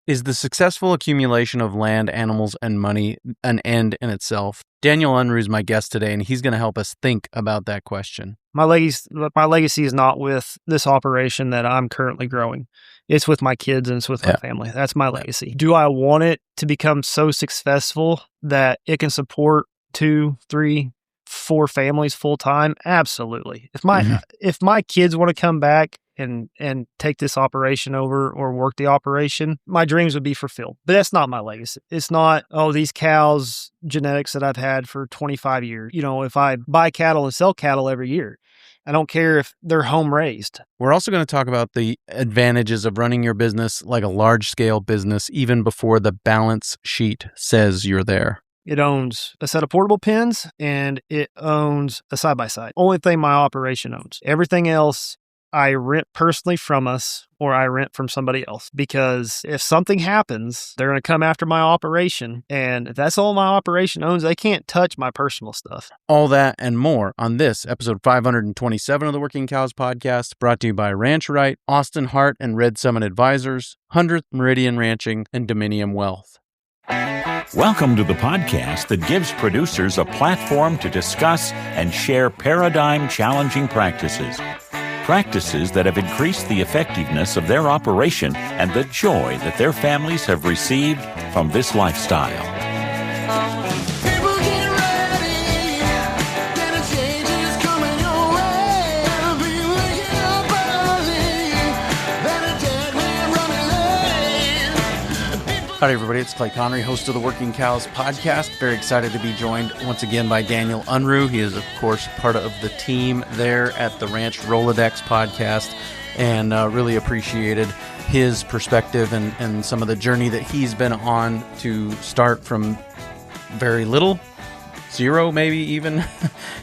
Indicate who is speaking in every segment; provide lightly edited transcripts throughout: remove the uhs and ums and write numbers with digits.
Speaker 1: Is the successful accumulation of land, animals, and money an end in itself? Daniel Unruh is my guest today, and he's going to help us think about that question.
Speaker 2: My legacy is not with this operation that I'm currently growing. It's with my kids and it's with my family. That's my legacy. Do I want it to become so successful that it can support 2, 3, 4 families full time? Absolutely. If my kids want to come back and take this operation over or work the operation, my dreams would be fulfilled. But that's not my legacy. It's not, these cows, genetics that I've had for 25 years. If I buy cattle and sell cattle every year, I don't care if they're home raised.
Speaker 1: We're also going to talk about the advantages of running your business like a large-scale business even before the balance sheet says you're there.
Speaker 2: It owns a set of portable pens and it owns a side-by-side. Only thing my operation owns. Everything else I rent personally from us or I rent from somebody else, because if something happens, they're going to come after my operation. And if that's all my operation owns, they can't touch my personal stuff.
Speaker 1: All that and more on this episode 527 of the Working Cows podcast, brought to you by Ranch Right, Austin Hart and Red Summit Advisors, 100th Meridian Ranching, and Dominium Wealth.
Speaker 3: Welcome to the podcast that gives producers a platform to discuss and share paradigm-challenging practices that have increased the effectiveness of their operation and the joy that their families have received from this lifestyle.
Speaker 1: Howdy, everybody. It's Clay Connery, host of the Working Cows podcast. Very excited to be joined once again by Daniel Unruh. He is, of course, part of the team there at the Ranch Rolodex podcast, and really appreciated his perspective and some of the journey that he's been on to start from very little, zero maybe even,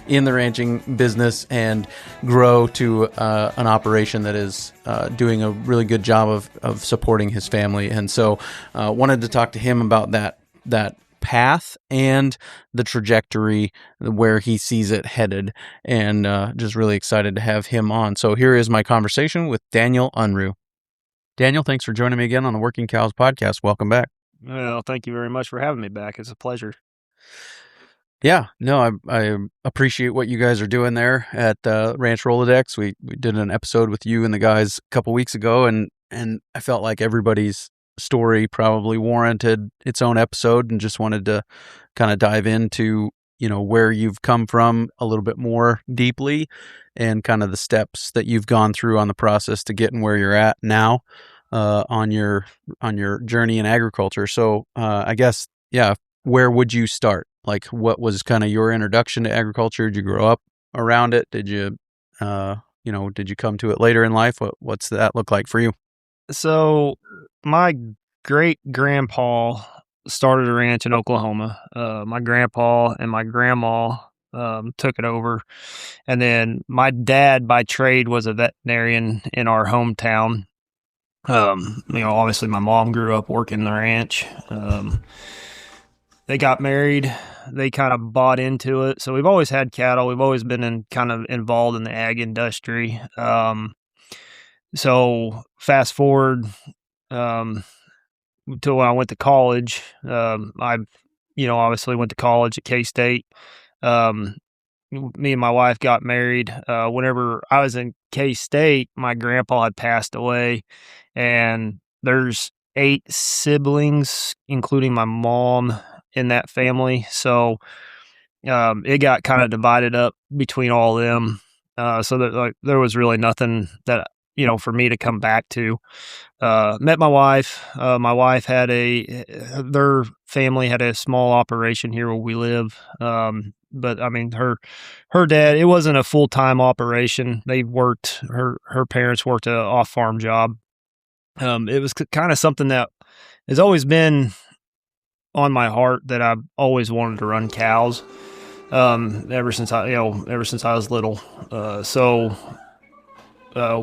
Speaker 1: in the ranching business and grow to an operation that is doing a really good job of supporting his family. And so wanted to talk to him about that path and the trajectory where he sees it headed, and just really excited to have him on. So here is my conversation with Daniel Unruh. Daniel, thanks for joining me again on the Working Cows podcast. Welcome back.
Speaker 2: Well, thank you very much for having me back. It's a pleasure.
Speaker 1: Yeah, no, I appreciate what you guys are doing there at Ranch Rolodex. We did an episode with you and the guys a couple weeks ago, and I felt like everybody's story probably warranted its own episode, and just wanted to kind of dive into, where you've come from a little bit more deeply, and kind of the steps that you've gone through on the process to getting where you're at now on your journey in agriculture. So I guess, where would you start? Like, what was kind of your introduction to agriculture? Did you grow up around it? Did you, did you come to it later in life? What's that look like for you?
Speaker 2: So my great-grandpa started a ranch in Oklahoma. My grandpa and my grandma took it over. And then my dad, by trade, was a veterinarian in our hometown. Obviously my mom grew up working the ranch. They got married. They kind of bought into it. So we've always had cattle. We've always been kind of involved in the ag industry. So fast forward until when I went to college. I obviously went to college at K-State. Me and my wife got married. Whenever I was in K-State, my grandpa had passed away, and there's 8 siblings, including my mom, in that family. So it got kind of divided up between all of them. So that there was really nothing that, for me to come back to. Met my wife. My wife had their family had a small operation here where we live. But I mean, her dad, it wasn't a full-time operation. Her parents worked an off-farm job. It was kind of something that has always been on my heart, that I've always wanted to run cows, ever since I was little. So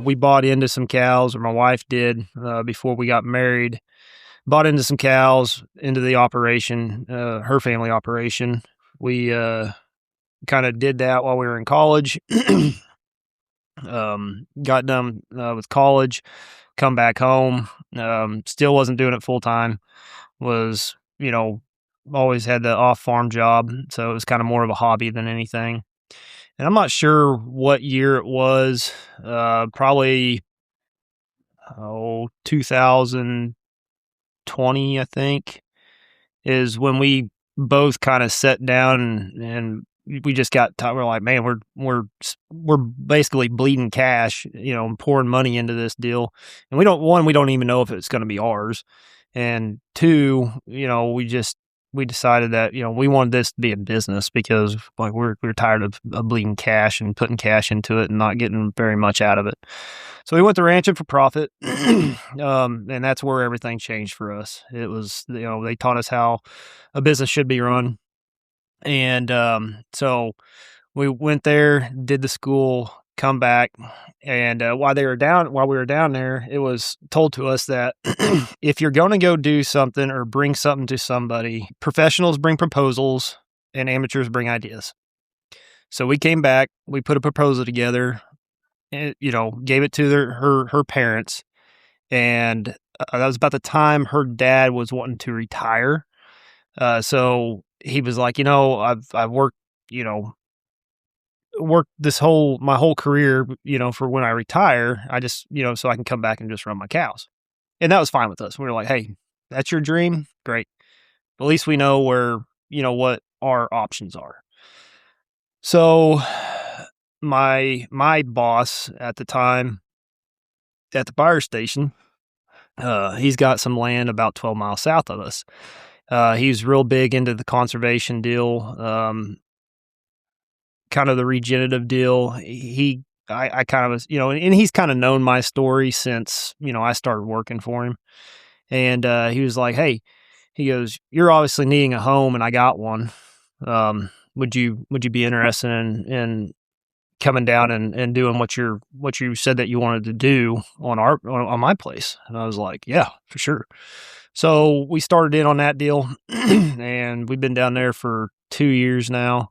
Speaker 2: we bought into some cows, or my wife did, before we got married. Bought into some cows, into the operation, her family operation. We kind of did that while we were in college. Got done with college, come back home. Still wasn't doing it full time. Was, always had the off farm job. So it was kind of more of a hobby than anything. And I'm not sure what year it was. Probably 2020, I think, is when we both kind of sat down and we just got tired. We're like, man, we're basically bleeding cash, pouring money into this deal, and we don't even know if it's going to be ours, and two, we decided that we wanted this to be a business because like we're tired of bleeding cash and putting cash into it and not getting very much out of it. So we went to ranching for profit, and that's where everything changed for us. It was they taught us how a business should be run, and so we went there, did the school, come back, and while we were down there, it was told to us that if you're going to go do something or bring something to somebody, professionals bring proposals and amateurs bring ideas. So we came back, we put a proposal together, and, gave it to her parents, and that was about the time her dad was wanting to retire. So he was like, I've worked, my whole career, for when I retire, I just, so I can come back and just run my cows. And that was fine with us. We were like, hey, that's your dream. Great. But at least we know where, what our options are. So my boss at the time at the fire station, he's got some land about 12 miles south of us. He's real big into the conservation deal, kind of the regenerative deal. I kind of was, and he's kind of known my story since, I started working for him. And he was like, hey, he goes, you're obviously needing a home and I got one. Would you be interested in coming down and doing what you said that you wanted to do on my place? And I was like, yeah, for sure. So we started in on that deal and we've been down there for 2 years now.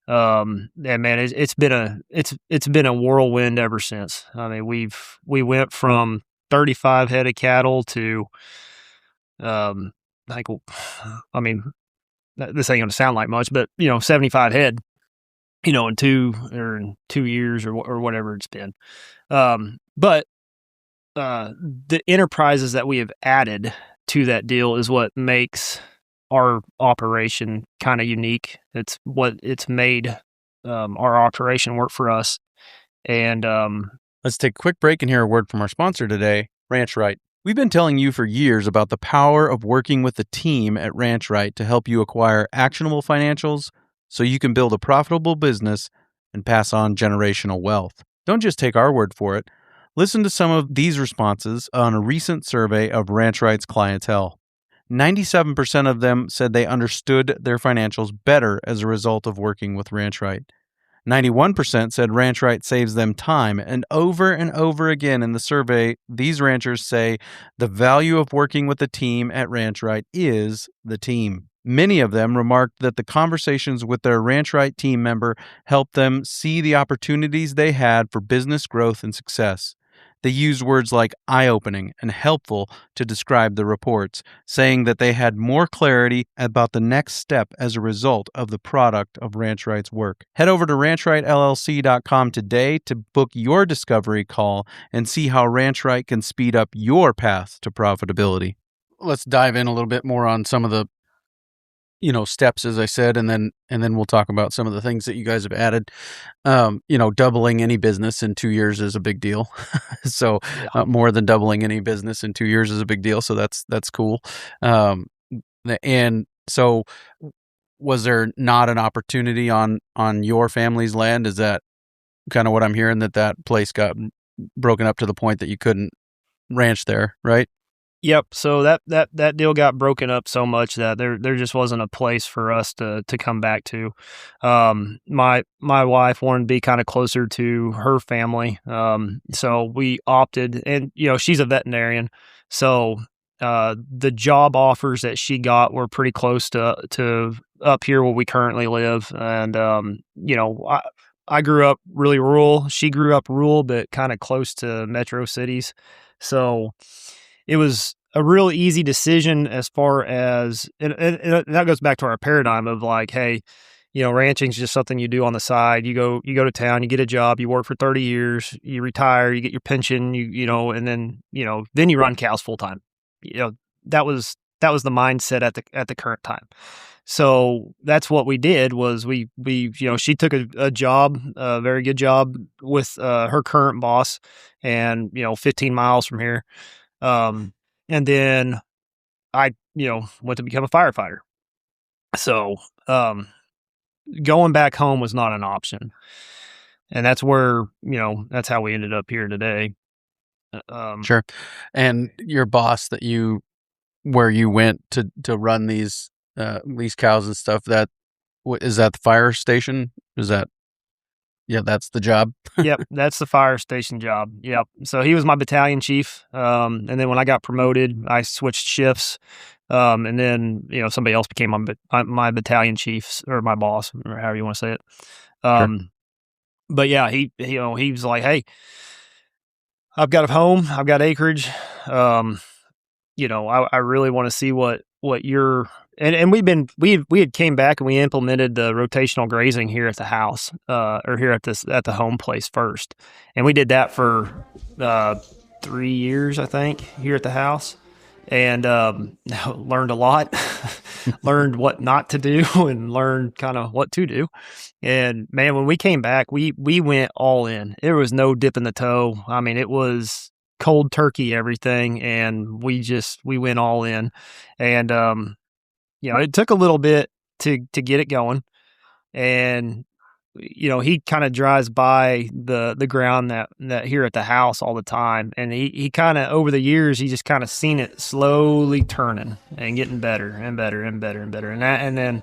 Speaker 2: And man, it's been a whirlwind ever since. I mean, we went from 35 head of cattle to, I mean, this ain't going to sound like much, but 75 head, in 2 years or whatever it's been. But the enterprises that we have added to that deal is what makes our operation kind of unique. It's what it's made our operation work for us. And
Speaker 1: let's take a quick break and hear a word from our sponsor today, Ranch Right. We've been telling you for years about the power of working with the team at Ranch Right to help you acquire actionable financials so you can build a profitable business and pass on generational wealth. Don't just take our word for it. Listen to some of these responses on a recent survey of Ranch Right's clientele. 97% of them said they understood their financials better as a result of working with Ranch Right. 91% said Ranch Right saves them time, and over again in the survey, these ranchers say the value of working with the team at Ranch Right is the team. Many of them remarked that the conversations with their Ranch Right team member helped them see the opportunities they had for business growth and success. They used words like eye-opening and helpful to describe the reports, saying that they had more clarity about the next step as a result of the product of Ranch Right's work. Head over to ranchrightllc.com today to book your discovery call and see how Ranch Right can speed up your path to profitability. Let's dive in a little bit more on some of the steps, as I said, and then we'll talk about some of the things that you guys have added. Doubling any business in 2 years is a big deal. So more than doubling any business in 2 years is a big deal. So that's cool. And so was there not an opportunity on your family's land? Is that kind of what I'm hearing, that place got broken up to the point that you couldn't ranch there, right?
Speaker 2: Yep. So that deal got broken up so much that there just wasn't a place for us to come back to. My wife wanted to be kind of closer to her family. So we opted, and she's a veterinarian. So the job offers that she got were pretty close to up here where we currently live. And I grew up really rural. She grew up rural, but kind of close to metro cities. So it was a real easy decision as far as, and that goes back to our paradigm of like, hey, ranching is just something you do on the side. You go to town, you get a job, you work for 30 years, you retire, you get your pension, and then you run cows full time. That was the mindset at the current time. So that's what we did was we she took a job, a very good job with her current boss, and 15 miles from here. And then I went to become a firefighter. So going back home was not an option, and that's where that's how we ended up here today.
Speaker 1: Sure. And your boss where you went to run these cows and stuff, is that the fire station? That's the job.
Speaker 2: Yep, that's the fire station job. Yep. So he was my battalion chief, and then when I got promoted, I switched shifts, and then somebody else became my battalion chief or my boss, or however you want to say it.
Speaker 1: Sure.
Speaker 2: But yeah, he was like, hey, I've got a home, I've got acreage. I really want to see what you're, and we had came back and we implemented the rotational grazing here at the house, or here at the home place first. And we did that for 3 years, I think, here at the house. And learned a lot, learned what not to do and learned kind of what to do. And man, when we came back, we went all in. There was no dipping the toe. I mean, it was cold turkey everything, and we went all in. And it took a little bit to get it going. And he kind of drives by the ground that here at the house all the time, and he kind of over the years he just kind of seen it slowly turning and getting better and better and better and better. And then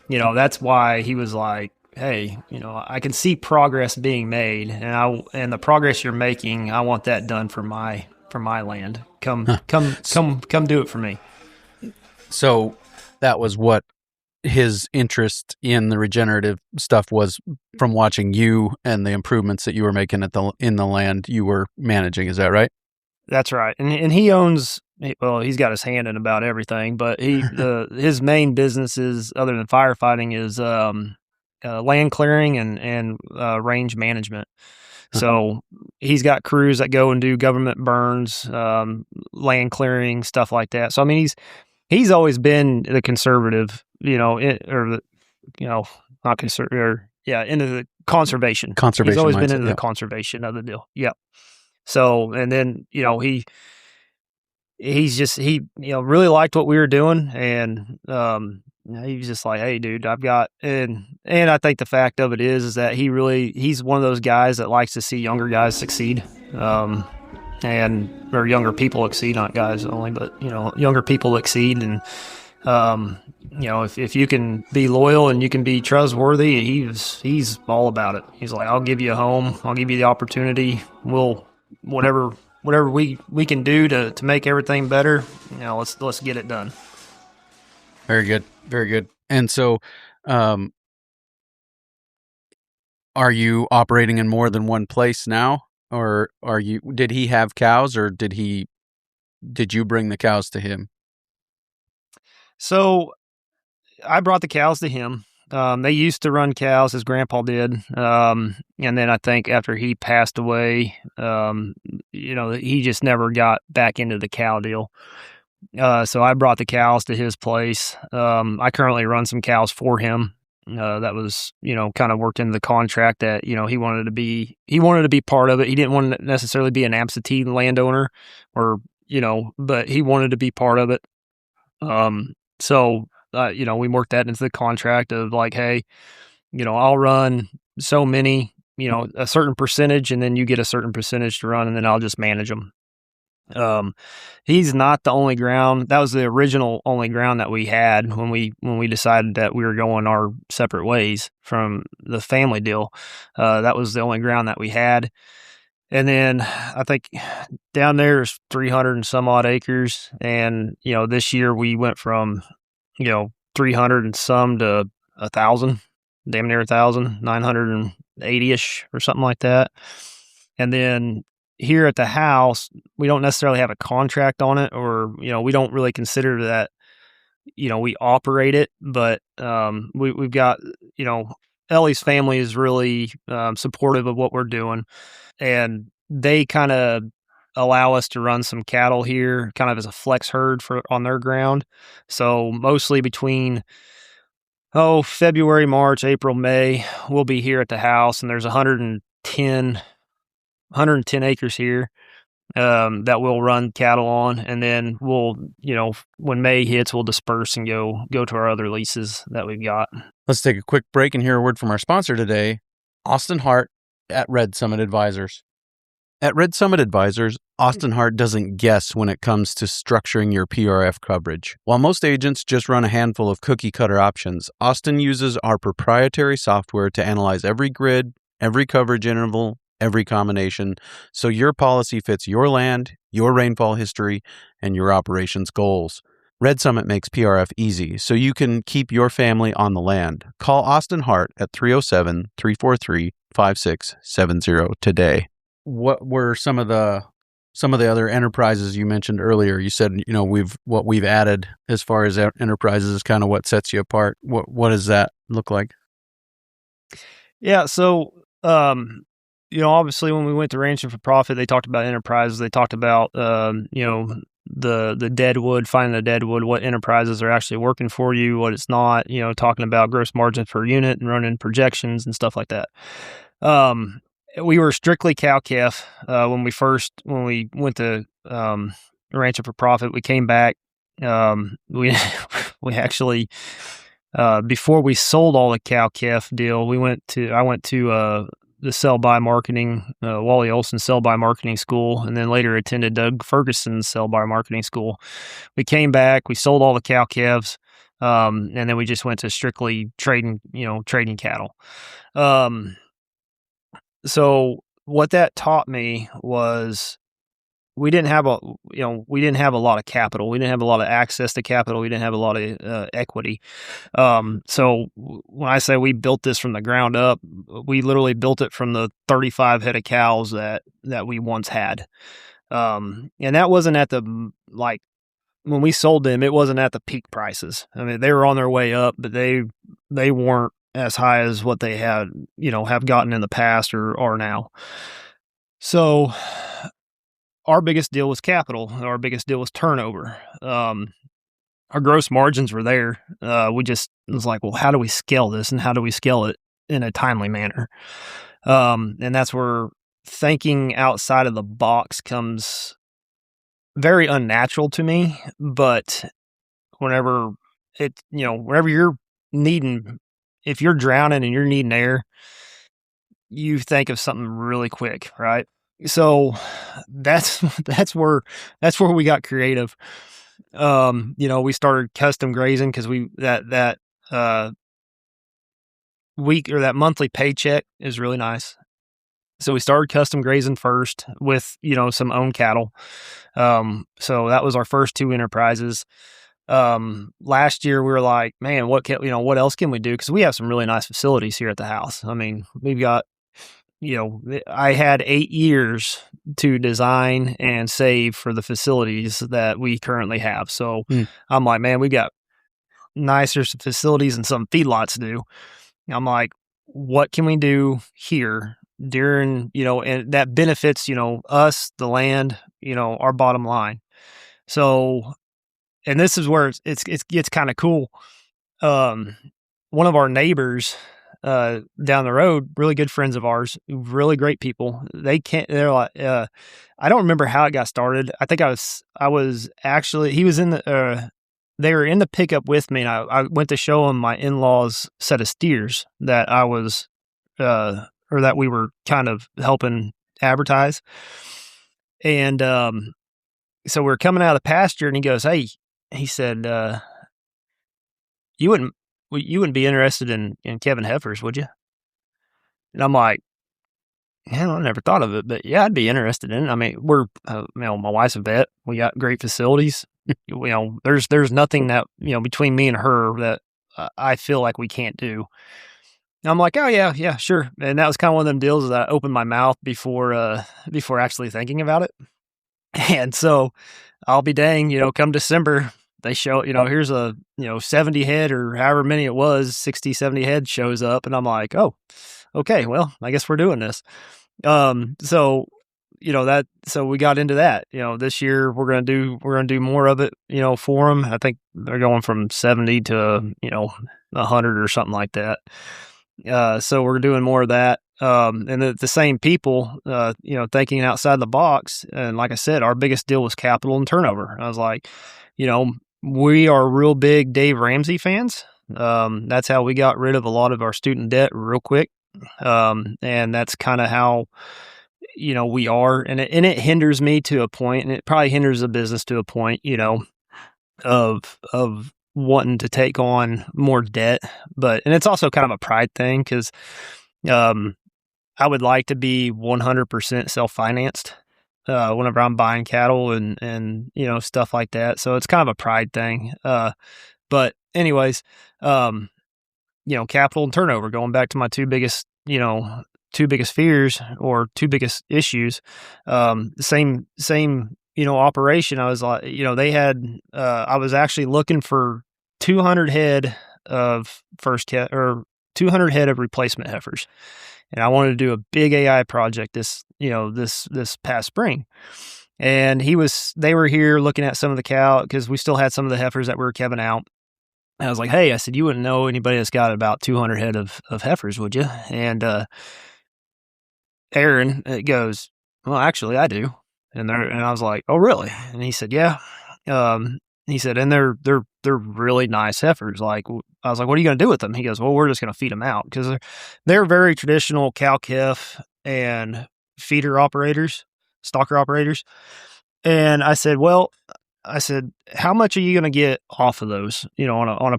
Speaker 2: that's why he was like, hey, I can see progress being made, and the progress you're making, I want that done for my land. Come do it for me.
Speaker 1: So that was what his interest in the regenerative stuff was, from watching you and the improvements that you were making in the land you were managing. Is that right?
Speaker 2: That's right. And he owns, well, he's got his hand in about everything, but his main business is, other than firefighting, is land clearing and range management. So he's got crews that go and do government burns, land clearing, stuff like that. So I mean, he's always been the conservative, into the conservation. He's always been into the conservation of the deal. Yep. So, and then, he really liked what we were doing, and he was just like, hey, dude, I've got, and I think the fact of it is that he's one of those guys that likes to see younger guys succeed. Or younger people exceed, not guys only, but younger people exceed. And if you can be loyal and you can be trustworthy, he's all about it. He's like, I'll give you a home, I'll give you the opportunity. We'll whatever we can do to make everything better. Let's get it done.
Speaker 1: Very good, very good. And so, are you operating in more than one place now? Or did he have cows, or did you bring the cows to him?
Speaker 2: So I brought the cows to him. They used to run cows, his grandpa did. And then I think after he passed away, he just never got back into the cow deal. So I brought the cows to his place. I currently run some cows for him. That was, kind of worked into the contract that, he wanted to be part of it. He didn't want to necessarily be an absentee landowner but he wanted to be part of it. So we worked that into the contract of like, hey, I'll run so many, a certain percentage, and then you get a certain percentage to run, and then I'll just manage them. He's not the only ground. That was the original only ground that we had when we decided that we were going our separate ways from the family deal. That was the only ground that we had. And then I think down there is 300 and some odd acres. And, this year we went from, 300 and some to 1,000, damn near 1,000, 980-ish or something like that. And then here at the house, we don't necessarily have a contract on it, or, we don't really consider that, we operate it, but we've got, Ellie's family is really supportive of what we're doing, and they kind of allow us to run some cattle here kind of as a flex herd on their ground. So mostly between February, March, April, May, we'll be here at the house, and there's 110 acres here that we'll run cattle on, and then we'll, when May hits, we'll disperse and go to our other leases that we've got.
Speaker 1: Let's take a quick break and hear a word from our sponsor today, Austin Hart at Red Summit Advisors. At Red Summit Advisors, Austin Hart doesn't guess when it comes to structuring your PRF coverage. While most agents just run a handful of cookie-cutter options, Austin uses our proprietary software to analyze every grid, every coverage interval, every combination, so your policy fits your land, your rainfall history, and your operations goals. Red Summit makes PRF easy, so you can keep your family on the land. Call Austin Hart at 307-343-5670 today. What were some of the other enterprises you mentioned earlier? You said, we've added as far as enterprises is kind of what sets you apart. What does that look like?
Speaker 2: Yeah. So, obviously when we went to Ranching for Profit, they talked about enterprises. They talked about, the deadwood, finding the deadwood, what enterprises are actually working for you, what it's not, talking about gross margin per unit and running projections and stuff like that. We were strictly cow-calf when we went to Ranching for Profit. We came back. We actually before we sold all the cow-calf deal, I went to the sell-by marketing, Wally Olson sell-by marketing school, and then later attended Doug Ferguson's sell-by marketing school. We came back. We sold all the cow-calves, and then we just went to strictly trading cattle. So what that taught me was we didn't have a lot of capital. We didn't have a lot of access to capital. We didn't have a lot of equity. So when I say we built this from the ground up, we literally built it from the 35 head of cows that we once had. And that wasn't at the, when we sold them, it wasn't at the peak prices. I mean, they were on their way up, but they weren't as high as what they had, have gotten in the past or are now. So our biggest deal was capital. Our biggest deal was turnover. Our gross margins were there. It was like, well, how do we scale this, and how do we scale it in a timely manner? And that's where thinking outside of the box comes very unnatural to me. But whenever you're needing, if you're drowning and you're needing air, you think of something really quick, right? So that's where we got creative. We started custom grazing because that week or that monthly paycheck is really nice. So we started custom grazing first with, some owned cattle. So that was our first two enterprises. Last year we were like, man, what else can we do? Because we have some really nice facilities here at the house. I mean, we've got, I had 8 years to design and save for the facilities that we currently have. So I'm like, man, we got nicer facilities than some feedlots do. I'm like, what can we do here during, and that benefits, us, the land, our bottom line. So, and this is where it gets kind of cool. One of our neighbors down the road, really good friends of ours, really great people. They're like, I don't remember how it got started. I think I was actually, he was they were in the pickup with me, and I went to show them my in-laws' set of steers that I was, or that we were kind of helping advertise. And, so we're coming out of the pasture, and he goes, hey, he said, you wouldn't be interested in Kevin heifers, would you? And I'm like, I never thought of it, but yeah, I'd be interested in it. I mean, we're, my wife's a vet. We got great facilities. There's nothing that, between me and her that I feel like we can't do. I'm like, oh yeah, sure. And that was kind of one of them deals that I opened my mouth before actually thinking about it. And so I'll be dang, come December, they show, here's a, 70 head or however many it was, 60, 70 head shows up. And I'm like, oh, okay, well, I guess we're doing this. So, so we got into that, this year we're going to do more of it, for them. I think they're going from 70 to, 100 or something like that. So we're doing more of that. And the same people, thinking outside the box. And like I said, our biggest deal was capital and turnover. I was like, we are real big Dave Ramsey fans. That's how we got rid of a lot of our student debt real quick. And that's kind of how, we are. And it hinders me to a point, and it probably hinders the business to a point, of wanting to take on more debt, and it's also kind of a pride thing because I would like to be 100% self-financed whenever I'm buying cattle and stuff like that. So it's kind of a pride thing. But anyways, capital and turnover, going back to my two biggest fears or two biggest issues, same operation. I was like, they had, I was actually looking for 200 head of 200 head of replacement heifers. And I wanted to do a big AI project this past spring. And they were here looking at some of the cow because we still had some of the heifers that we were kebbing out. And I was like, hey, I said, you wouldn't know anybody that's got about 200 head of heifers, would you? And, Aaron, it goes, well, actually I do. And I was like, oh, really? And he said, yeah. He said, and they're really nice heifers. Like, I was like, what are you going to do with them? He goes, well, we're just going to feed them out because they're very traditional cow-calf and feeder operators, stalker operators. And I said, how much are you going to get off of those, on a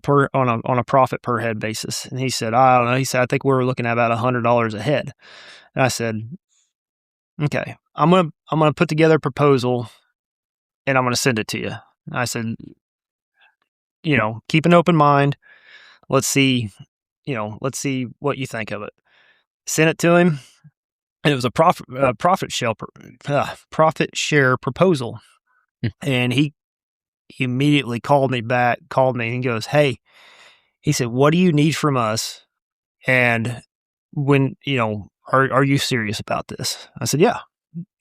Speaker 2: profit per head basis? And he said, I don't know. He said, I think we were looking at about $100 a head. And I said, okay, I'm going to put together a proposal and I'm going to send it to you. And I said, keep an open mind. Let's see what you think of it. Sent it to him. And it was a profit share proposal. And he immediately called me, and he goes, hey, he said, what do you need from us? And when, are you serious about this? I said, yeah.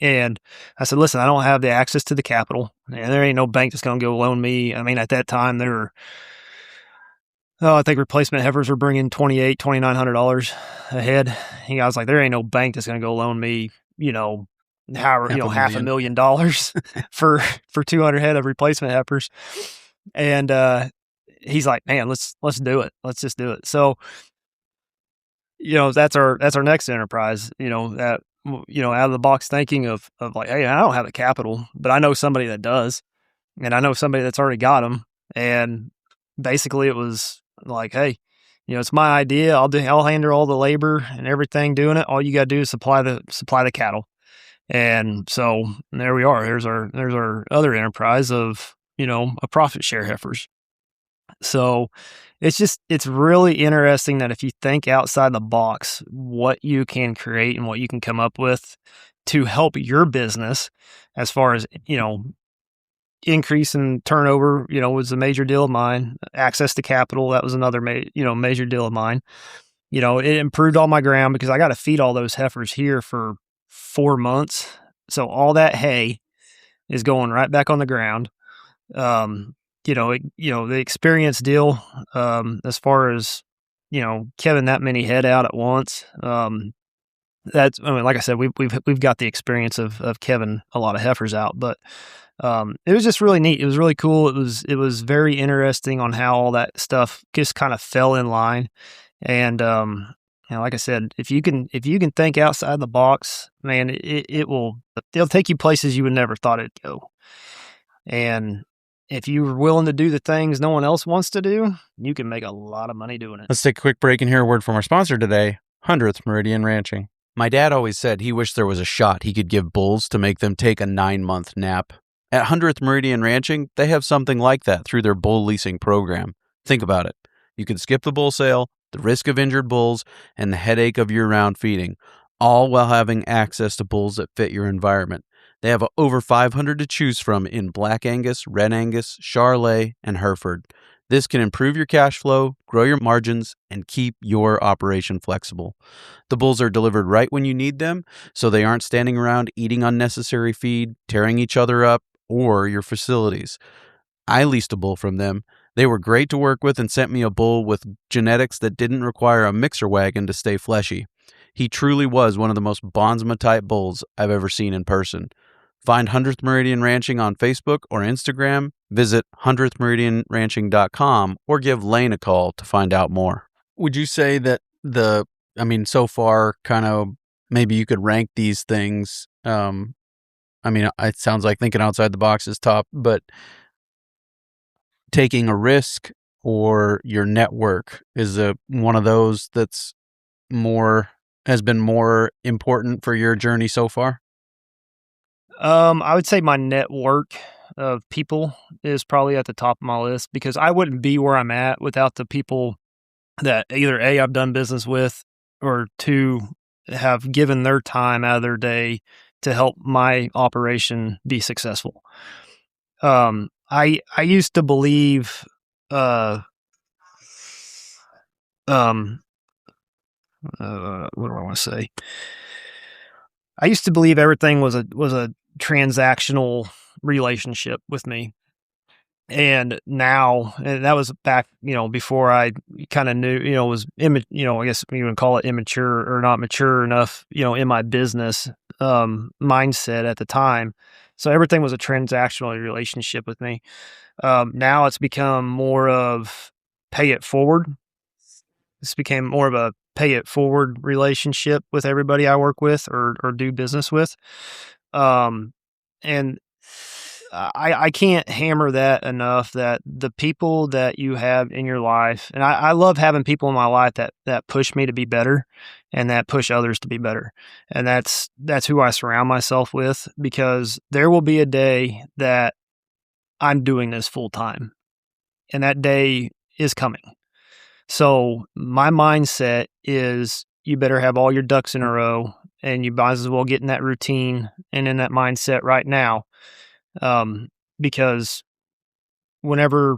Speaker 2: And I said, listen, I don't have the access to the capital, and there ain't no bank that's going to go loan me. I mean, at that time I think replacement heifers were bringing $2,800, $2,900 a head. I was like, there ain't no bank that's going to go loan me, $500,000 for 200 head of replacement heifers. And, he's like, man, let's do it. Let's just do it. So, that's our next enterprise, that, out of the box thinking of like, hey, I don't have the capital, but I know somebody that does. And I know somebody that's already got them. And basically it was like, hey, it's my idea. I'll handle all the labor and everything doing it. All you got to do is supply the cattle. And so there we are. There's our other enterprise of, a profit share heifers. So it's really interesting that if you think outside the box, what you can create and what you can come up with to help your business as far as, increase in turnover, was a major deal of mine. Access to capital, that was another major deal of mine. It improved all my ground because I got to feed all those heifers here for 4 months. So all that hay is going right back on the ground. The experience deal, as far as, kebbing that many head out at once. Like I said, we've got the experience of kebbing a lot of heifers out, but, it was just really neat. It was really cool. It was very interesting on how all that stuff just kind of fell in line. And, like I said, if you can think outside the box, man, it'll take you places you would never thought it'd go. And if you're willing to do the things no one else wants to do, you can make a lot of money doing it.
Speaker 1: Let's take a quick break and hear a word from our sponsor today, 100th Meridian Ranching. My dad always said he wished there was a shot he could give bulls to make them take a 9-month nap. At 100th Meridian Ranching, they have something like that through their bull leasing program. Think about it. You can skip the bull sale, the risk of injured bulls, and the headache of year-round feeding, all while having access to bulls that fit your environment. They have over 500 to choose from in Black Angus, Red Angus, Charolais, and Hereford. This can improve your cash flow, grow your margins, and keep your operation flexible. The bulls are delivered right when you need them, so they aren't standing around eating unnecessary feed, tearing each other up, or your facilities. I leased a bull from them. They were great to work with and sent me a bull with genetics that didn't require a mixer wagon to stay fleshy. He truly was one of the most Bonsma-type bulls I've ever seen in person. Find 100th Meridian Ranching on Facebook or Instagram, visit 100thmeridianranching.com, or give Lane a call to find out more. Would you say that so far, kind of, maybe you could rank these things? It sounds like thinking outside the box is top, but taking a risk or your network is one of those has been more important for your journey so far?
Speaker 2: I would say my network of people is probably at the top of my list, because I wouldn't be where I'm at without the people that either A, I've done business with, or two, have given their time out of their day to help my operation be successful. I used to believe, what do I want to say? I used to believe everything was a transactional relationship with me. And now, and that was back, before I kind of knew, was, I guess you would call it immature or not mature enough, in my business mindset at the time. So everything was a transactional relationship with me. Now it's become more of pay it forward. This became more of a pay it forward relationship with everybody I work with or do business with. And I can't hammer that enough, that the people that you have in your life, and I love having people in my life that push me to be better and that push others to be better. And that's who I surround myself with, because there will be a day that I'm doing this full time, and that day is coming. So my mindset is, you better have all your ducks in a row, and you might as well get in that routine and in that mindset right now. Because whenever,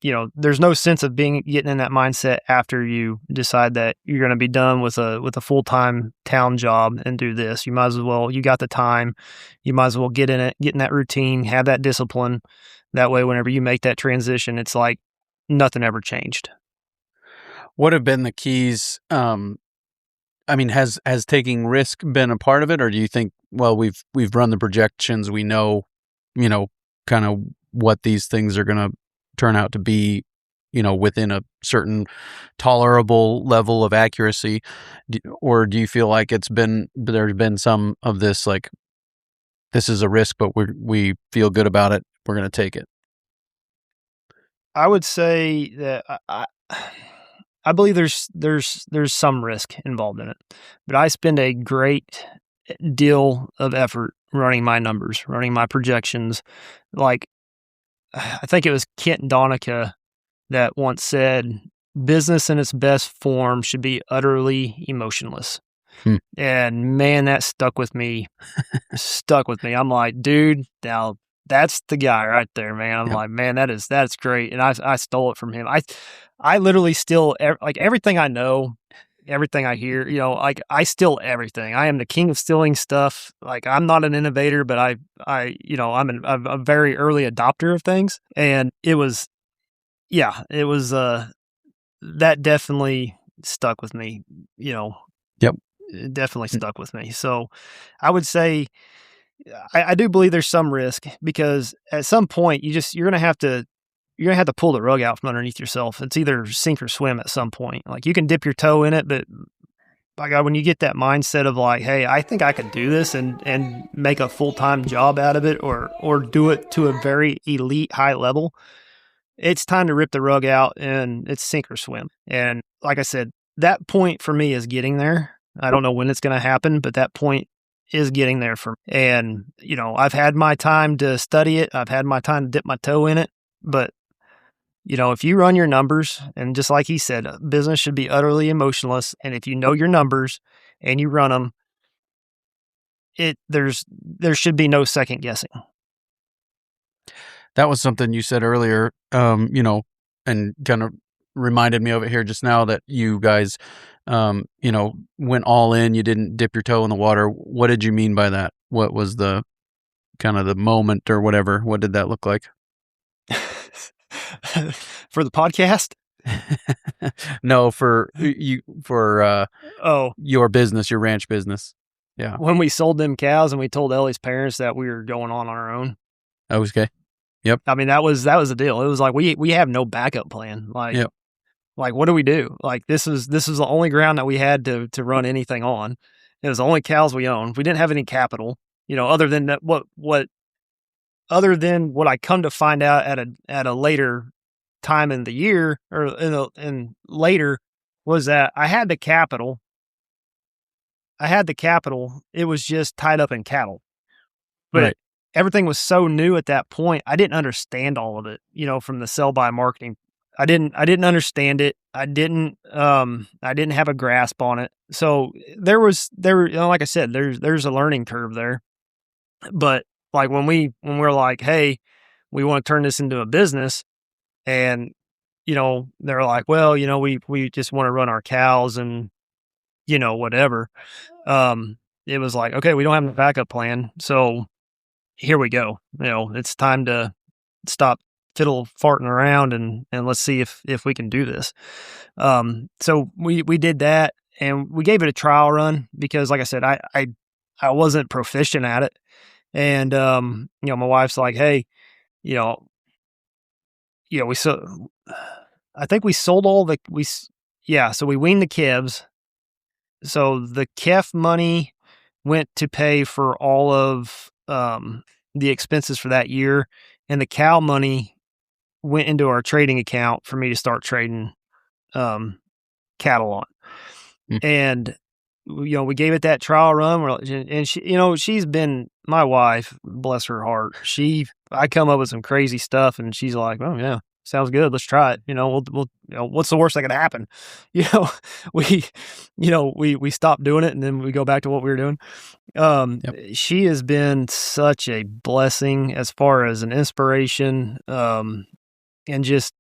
Speaker 2: there's no sense of getting in that mindset after you decide that you're going to be done with a full-time town job and do this. You might as well, you got the time, you might as well get in that routine, have that discipline. That way, whenever you make that transition, it's like nothing ever changed.
Speaker 1: What have been the keys? Has taking risk been a part of it, or do you think, well, we've run the projections, we know, kind of what these things are going to turn out to be, within a certain tolerable level of accuracy, or do you feel like there's been some of this, like, this is a risk, but we feel good about it, we're going to take it?
Speaker 2: I would say that I believe there's some risk involved in it, but I spend a great deal of effort running my numbers, running my projections. Like, I think it was Kent Donica that once said, business in its best form should be utterly emotionless. And man, that stuck with me. I'm like, dude, now that's the guy right there, man. I'm like, man, that's great. And I stole it from him. I literally steal like everything I know, everything I hear, like I steal everything. I am the king of stealing stuff. Like, I'm not an innovator, but I'm a very early adopter of things. And it was that definitely stuck with me,
Speaker 1: Yep.
Speaker 2: It definitely stuck with me. So I would say, I do believe there's some risk, because at some point you're going to have to pull the rug out from underneath yourself. It's either sink or swim at some point. Like, you can dip your toe in it, but by God, when you get that mindset of like, hey, I think I could do this and make a full-time job out of it, or do it to a very elite high level, it's time to rip the rug out, and it's sink or swim. And like I said, that point for me is getting there. I don't know when it's going to happen, but that point is getting there for me. And, I've had my time to study it. I've had my time to dip my toe in it, but if you run your numbers, and just like he said, business should be utterly emotionless. And if you know your numbers and you run them, there should be no second guessing.
Speaker 1: That was something you said earlier, and kind of reminded me of it here just now, that you guys, went all in. You didn't dip your toe in the water. What did you mean by that? What was the kind of the moment or whatever? What did that look like?
Speaker 2: For the podcast?
Speaker 1: No, for your business, your ranch business. Yeah.
Speaker 2: When we sold them cows and we told Elli's parents that we were going on our own.
Speaker 1: Okay. Yep.
Speaker 2: I mean, that was the deal. It was like, we have no backup plan. Like,
Speaker 1: yep.
Speaker 2: Like, what do we do? Like, this is the only ground that we had to run anything on. It was the only cows we owned. We didn't have any capital, other than that, other than what I come to find out at a later time in the year, or in later, was that I had the capital. It was just tied up in cattle. But
Speaker 1: right.
Speaker 2: Everything was so new at that point. I didn't understand all of it, from the sell by marketing. I didn't understand it. I didn't have a grasp on it. So there like I said, there's a learning curve there. But like when we're like, hey, we want to turn this into a business, and they're like, well, we just want to run our cows and whatever. It was like, okay, we don't have a backup plan, so here we go. It's time to stop fiddle farting around and let's see if we can do this. So we did that, and we gave it a trial run because, like I said, I wasn't proficient at it. And, my wife's like, hey, I think we sold so we weaned the calves. So the calf money went to pay for all of, the expenses for that year, and the cow money went into our trading account for me to start trading, cattle on. And, we gave it that trial run, and she, she's been, my wife, bless her heart. I come up with some crazy stuff, and she's like, oh yeah, sounds good. Let's try it. We'll what's the worst that could happen? We stop doing it, and then we go back to what we were doing. Yep. She has been such a blessing as far as an inspiration, and just,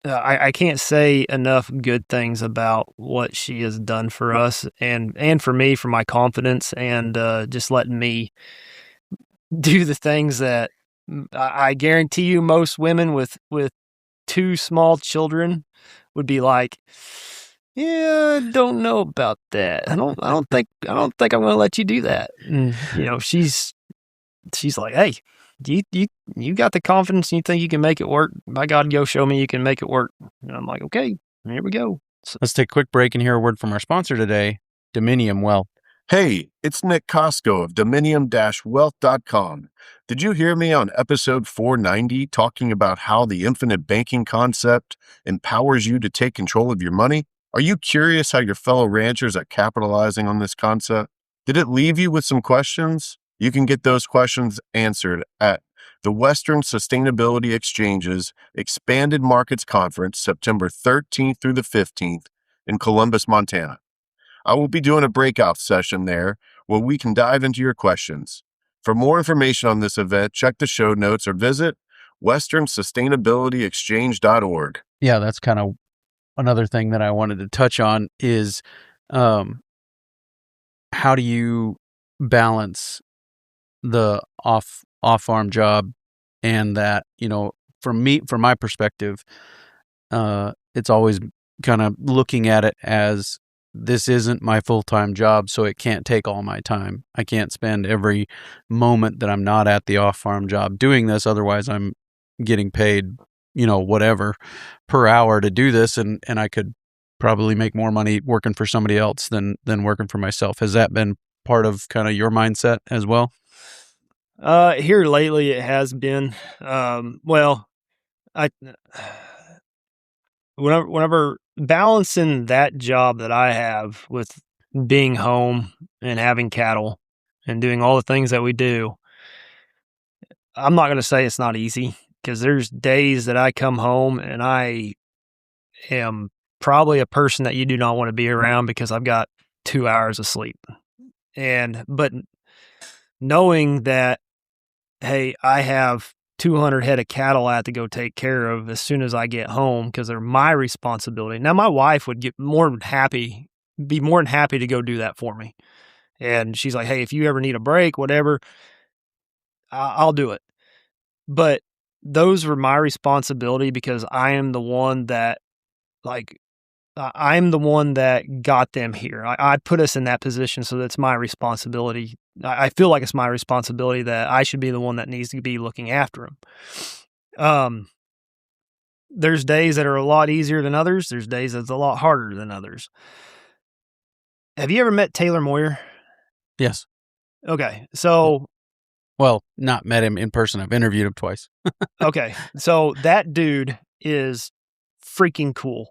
Speaker 2: I can't say enough good things about what she has done for us and for me, for my confidence, and just letting me do the things that I guarantee you most women with 2 small children would be like, yeah, I don't know about that. I don't think I'm going to let you do that. And, she's like, hey, you got the confidence and you think you can make it work. By God, go show me you can make it work. And I'm like, okay, here we go. So,
Speaker 1: let's take a quick break and hear a word from our sponsor today, Dominium Wealth.
Speaker 4: Hey, it's Nick Costco of Dominium-Wealth.com. Did you hear me on episode 490 talking about how the infinite banking concept empowers you to take control of your money? Are you curious how your fellow ranchers are capitalizing on this concept? Did it leave you with some questions? You can get those questions answered at the Western Sustainability Exchange's Expanded Markets Conference, September 13th through the 15th in Columbus, Montana. I will be doing a breakout session there where we can dive into your questions. For more information on this event, check the show notes or visit westernsustainabilityexchange.org.
Speaker 1: Yeah, that's kind of another thing that I wanted to touch on is how do you balance the off-farm job and that, from my perspective, it's always kind of looking at it as this isn't my full-time job, so it can't take all my time. I can't spend every moment that I'm not at the off-farm job doing this. Otherwise, I'm getting paid, whatever per hour to do this. And I could probably make more money working for somebody else than working for myself. Has that been part of kind of your mindset as well?
Speaker 2: Here lately it has been, whenever balancing that job that I have with being home and having cattle and doing all the things that we do, I'm not going to say it's not easy. because there's days that I come home and I am probably a person that you do not want to be around because I've got 2 hours of sleep. But knowing that, hey, I have 200 head of cattle I have to go take care of as soon as I get home because they're my responsibility. Now, my wife would be more than happy to go do that for me. And she's like, hey, if you ever need a break, whatever, I'll do it. But those were my responsibility because I am the one that, I'm the one that got them here. I put us in that position, so that's my responsibility. I feel like it's my responsibility that I should be the one that needs to be looking after them. There's days that are a lot easier than others. There's days that's a lot harder than others. Have you ever met Taylor Moyer?
Speaker 1: Yes.
Speaker 2: Okay, so...
Speaker 1: Well, not met him in person. I've interviewed him twice.
Speaker 2: Okay, so that dude is freaking cool.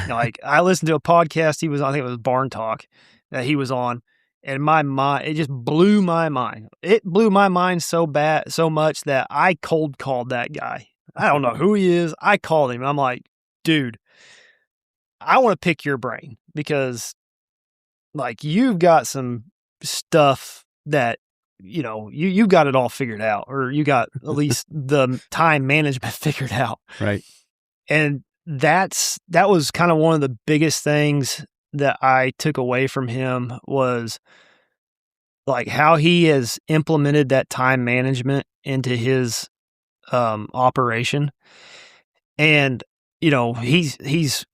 Speaker 2: Like, I listened to a podcast he was on, I think it was Barn Talk, that he was on, and my mind, it just blew my mind. It blew my mind so much that I cold called that guy. I don't know who he is. I called him. I'm like, dude, I want to pick your brain because, like, you've got some stuff that, you know, you got it all figured out, or you got at least the time management figured out.
Speaker 1: Right.
Speaker 2: And that was kind of one of the biggest things that I took away from him was like how he has implemented that time management into his operation. And, you know, he's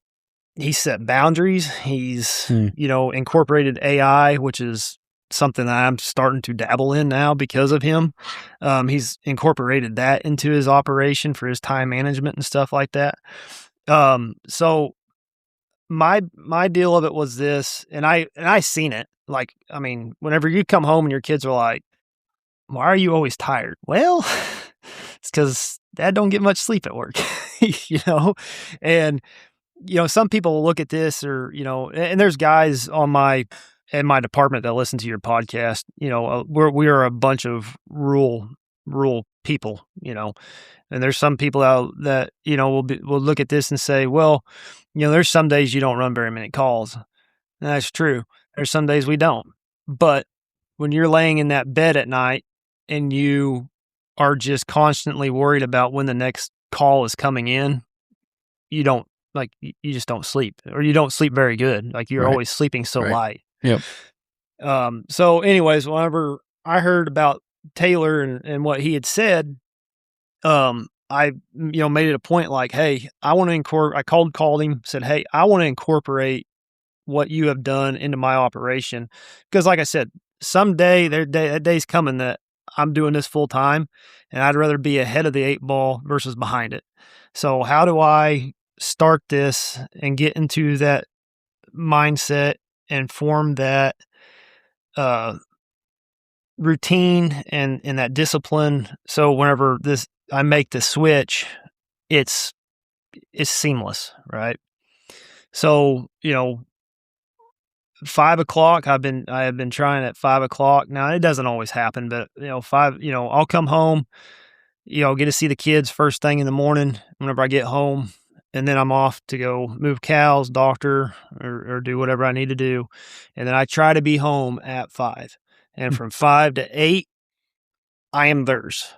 Speaker 2: set boundaries. He's, you know, incorporated AI, which is something that I'm starting to dabble in now because of him. He's incorporated that into his operation for his time management and stuff like that. So my deal of it was this, and I seen it. Like, I mean, whenever you come home and your kids are like, why are you always tired? Well, it's because Dad don't get much sleep at work, you know? And, you know, some people will look at this, or, you know, and there's guys in my department that listen to your podcast. You know, we are a bunch of rural people, you know, and there's some people out that, you know, will look at this and say, well, you know, there's some days you don't run very many calls. And that's true. There's some days we don't. But when you're laying in that bed at night and you are just constantly worried about when the next call is coming in, you just don't sleep, or you don't sleep very good. Like, you're always sleeping so light.
Speaker 1: Yep.
Speaker 2: So anyways, whenever I heard about Taylor and what he had said, I, you know, made it a point like, hey, I want to I called him, said, hey, I want to incorporate what you have done into my operation. Because like I said, someday that day's coming that I'm doing this full time, and I'd rather be ahead of the 8 ball versus behind it. So how do I start this and get into that mindset and form that routine and that discipline, so whenever I make the switch, it's seamless, right? So, you know, 5 o'clock, I have been trying at 5 o'clock. Now, it doesn't always happen, but, you know, I'll come home, you know, get to see the kids first thing in the morning whenever I get home, and then I'm off to go move cows, doctor, or do whatever I need to do. And then I try to be home at 5. And from 5 to 8, I am theirs.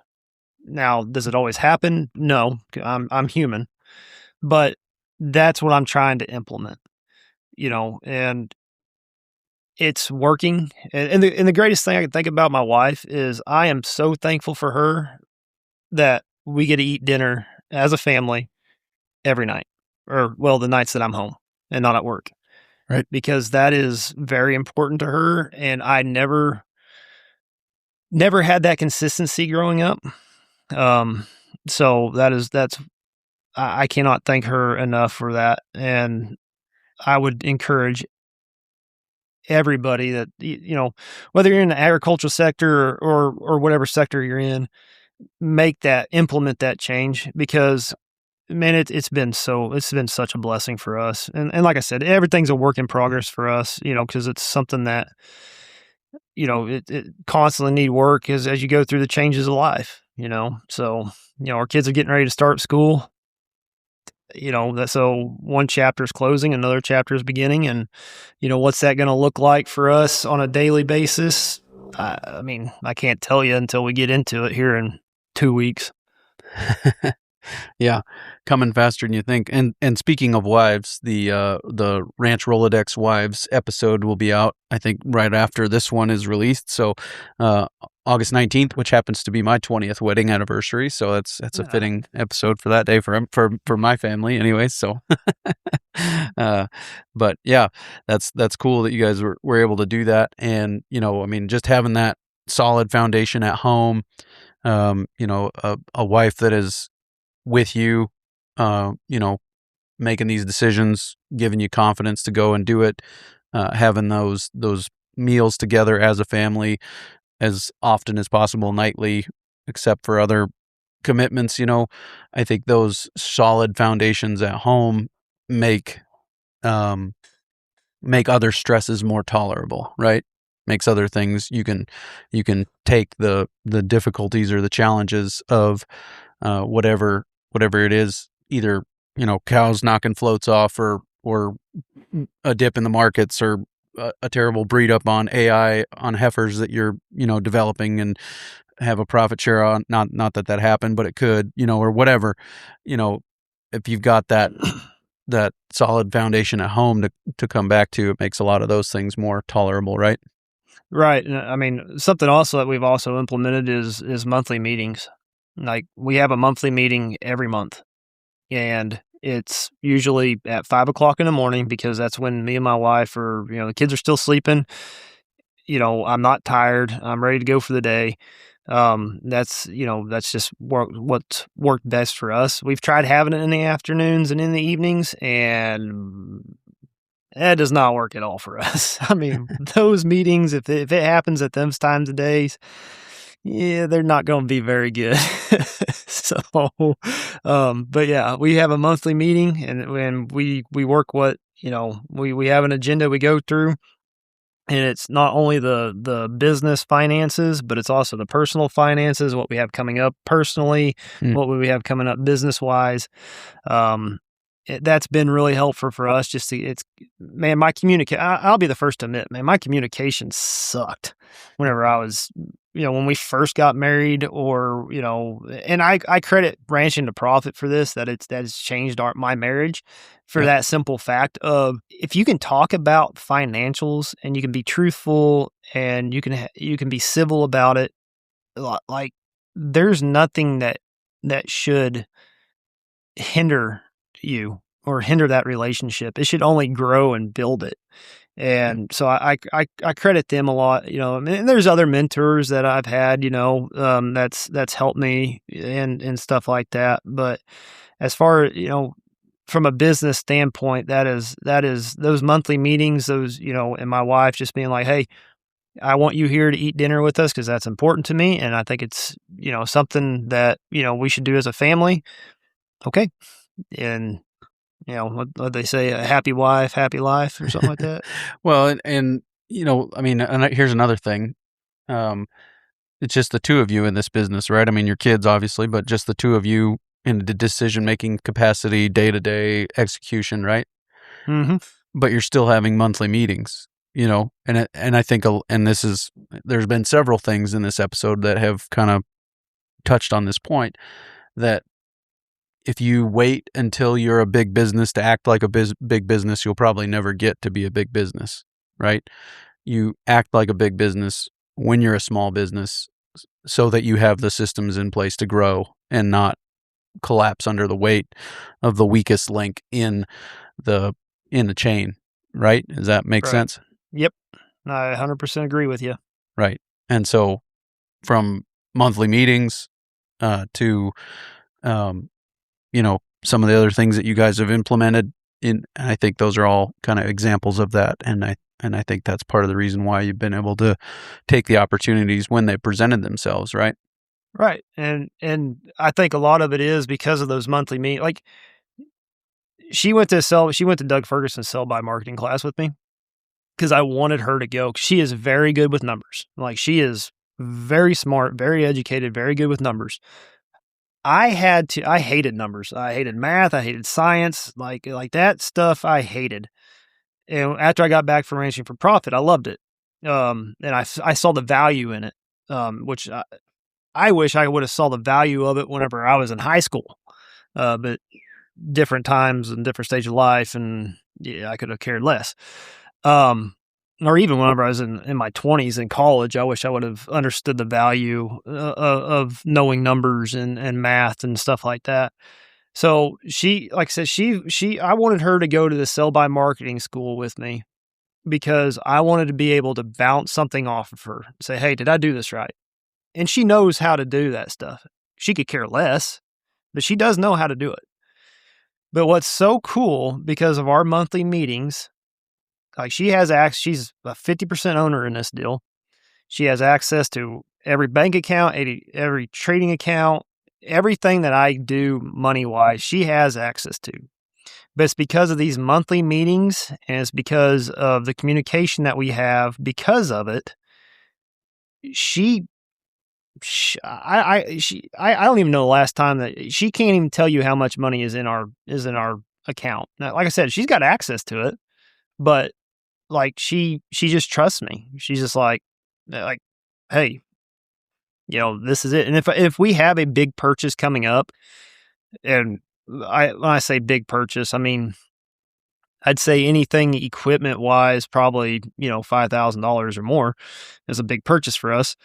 Speaker 2: Now, does it always happen? No, I'm human. But that's what I'm trying to implement, you know, and it's working. And the greatest thing I can think about my wife is I am so thankful for her that we get to eat dinner as a family every night, or, well, the nights that I'm home and not at work.
Speaker 1: Right. Because
Speaker 2: that is very important to her. And I never had that consistency growing up. So I cannot thank her enough for that. And I would encourage everybody that, you know, whether you're in the agricultural sector or whatever sector you're in, implement that change, because, man, it's been such a blessing for us. And like I said, everything's a work in progress for us, you know, because it's something that, you know, it constantly need work as you go through the changes of life. So, our kids are getting ready to start school, so one chapter is closing, another chapter is beginning. And, what's that going to look like for us on a daily basis? I mean, I can't tell you until we get into it here in 2 weeks.
Speaker 1: Yeah, coming faster than you think. And speaking of wives, the Ranch Rolodex Wives episode will be out, I think, right after this one is released. So August 19th, which happens to be my 20th wedding anniversary. So that's a fitting episode for that day for my family anyway. So but yeah, that's cool that you guys were able to do that. And, I mean, just having that solid foundation at home, a wife that is with you, making these decisions, giving you confidence to go and do it, having those meals together as a family as often as possible nightly, except for other commitments. I think those solid foundations at home make other stresses more tolerable, right? Makes other things you can take the difficulties or the challenges of whatever it is, either cows knocking floats off or a dip in the markets or a terrible breed up on AI on heifers that you're developing and have a profit share on. Not that happened, but it could, or whatever. If you've got that solid foundation at home to come back to, it makes a lot of those things more tolerable, right?
Speaker 2: Right. And I mean, something also that we've also implemented is monthly meetings. Like, we have a monthly meeting every month, and it's usually at 5:00 in the morning, because that's when me and my wife are, the kids are still sleeping. I'm not tired. I'm ready to go for the day. That's just what's worked best for us. We've tried having it in the afternoons and in the evenings, and that does not work at all for us. I mean, those meetings, if it happens at those times of days, yeah, they're not going to be very good. So, but yeah, we have a monthly meeting, and we work what, we have an agenda we go through, and it's not only the business finances, but it's also the personal finances, what we have coming up personally, what we have coming up business wise. That's been really helpful for us. Man, I'll be the first to admit, man, my communication sucked whenever I was, when we first got married, or, and I credit Ranching to Profit for this, that has changed my marriage, for that simple fact of, if you can talk about financials and you can be truthful and you can be civil about it, like, there's nothing that should hinder you or hinder that relationship. It should only grow and build it. And so I credit them a lot, and there's other mentors that I've had, that's helped me and stuff like that. But as far, from a business standpoint, that is those monthly meetings, and my wife just being like, hey, I want you here to eat dinner with us, because that's important to me. And I think it's, something that, we should do as a family. Okay. And, what they say, a happy wife, happy life, or something like that.
Speaker 1: Well, and I mean, here's another thing. It's just the two of you in this business, right? I mean, your kids, obviously, but just the two of you in the decision-making capacity, day-to-day execution, right?
Speaker 2: Mm-hmm.
Speaker 1: But you're still having monthly meetings, and I think, and there's been several things in this episode that have kind of touched on this point, that if you wait until you're a big business to act like a big business, you'll probably never get to be a big business, right? You act like a big business when you're a small business, so that you have the systems in place to grow and not collapse under the weight of the weakest link in the chain, right? Does that make sense?
Speaker 2: Yep. I 100% agree with you.
Speaker 1: Right. And so from monthly meetings to some of the other things that you guys have implemented I think those are all kind of examples of that. And I think that's part of the reason why you've been able to take the opportunities when they presented themselves, right?
Speaker 2: Right. And I think a lot of it is because of those monthly meetings. Like, she went to Doug Ferguson's sell by marketing class with me, because I wanted her to go. She is very good with numbers. Like, she is very smart, very educated, very good with numbers. I hated numbers. I hated math. I hated science, like that stuff I hated. And after I got back from ranching for profit, I loved it. And I saw the value in it, which I wish I would have saw the value of it whenever I was in high school. But different times and different stage of life, and yeah, I could have cared less. Or even whenever I was in my 20s in college, I wish I would have understood the value of knowing numbers and math and stuff like that. So she, like I said, I wanted her to go to the sell by marketing school with me because I wanted to be able to bounce something off of her, say, hey, did I do this right? And she knows how to do that stuff. She could care less, but she does know how to do it. But what's so cool, because of our monthly meetings, like she's a 50% owner in this deal. She has access to every bank account, every trading account, everything that I do money-wise, she has access to. But it's because of these monthly meetings, and it's because of the communication that we have because of it. I don't even know the last time that she can't even tell you how much money is in our account. Now, like I said, she's got access to it, but like she just trusts me. She's just like, hey, this is it. And if we have a big purchase coming up, and when I say big purchase, I mean, I'd say anything equipment wise, probably, $5,000 or more is a big purchase for us.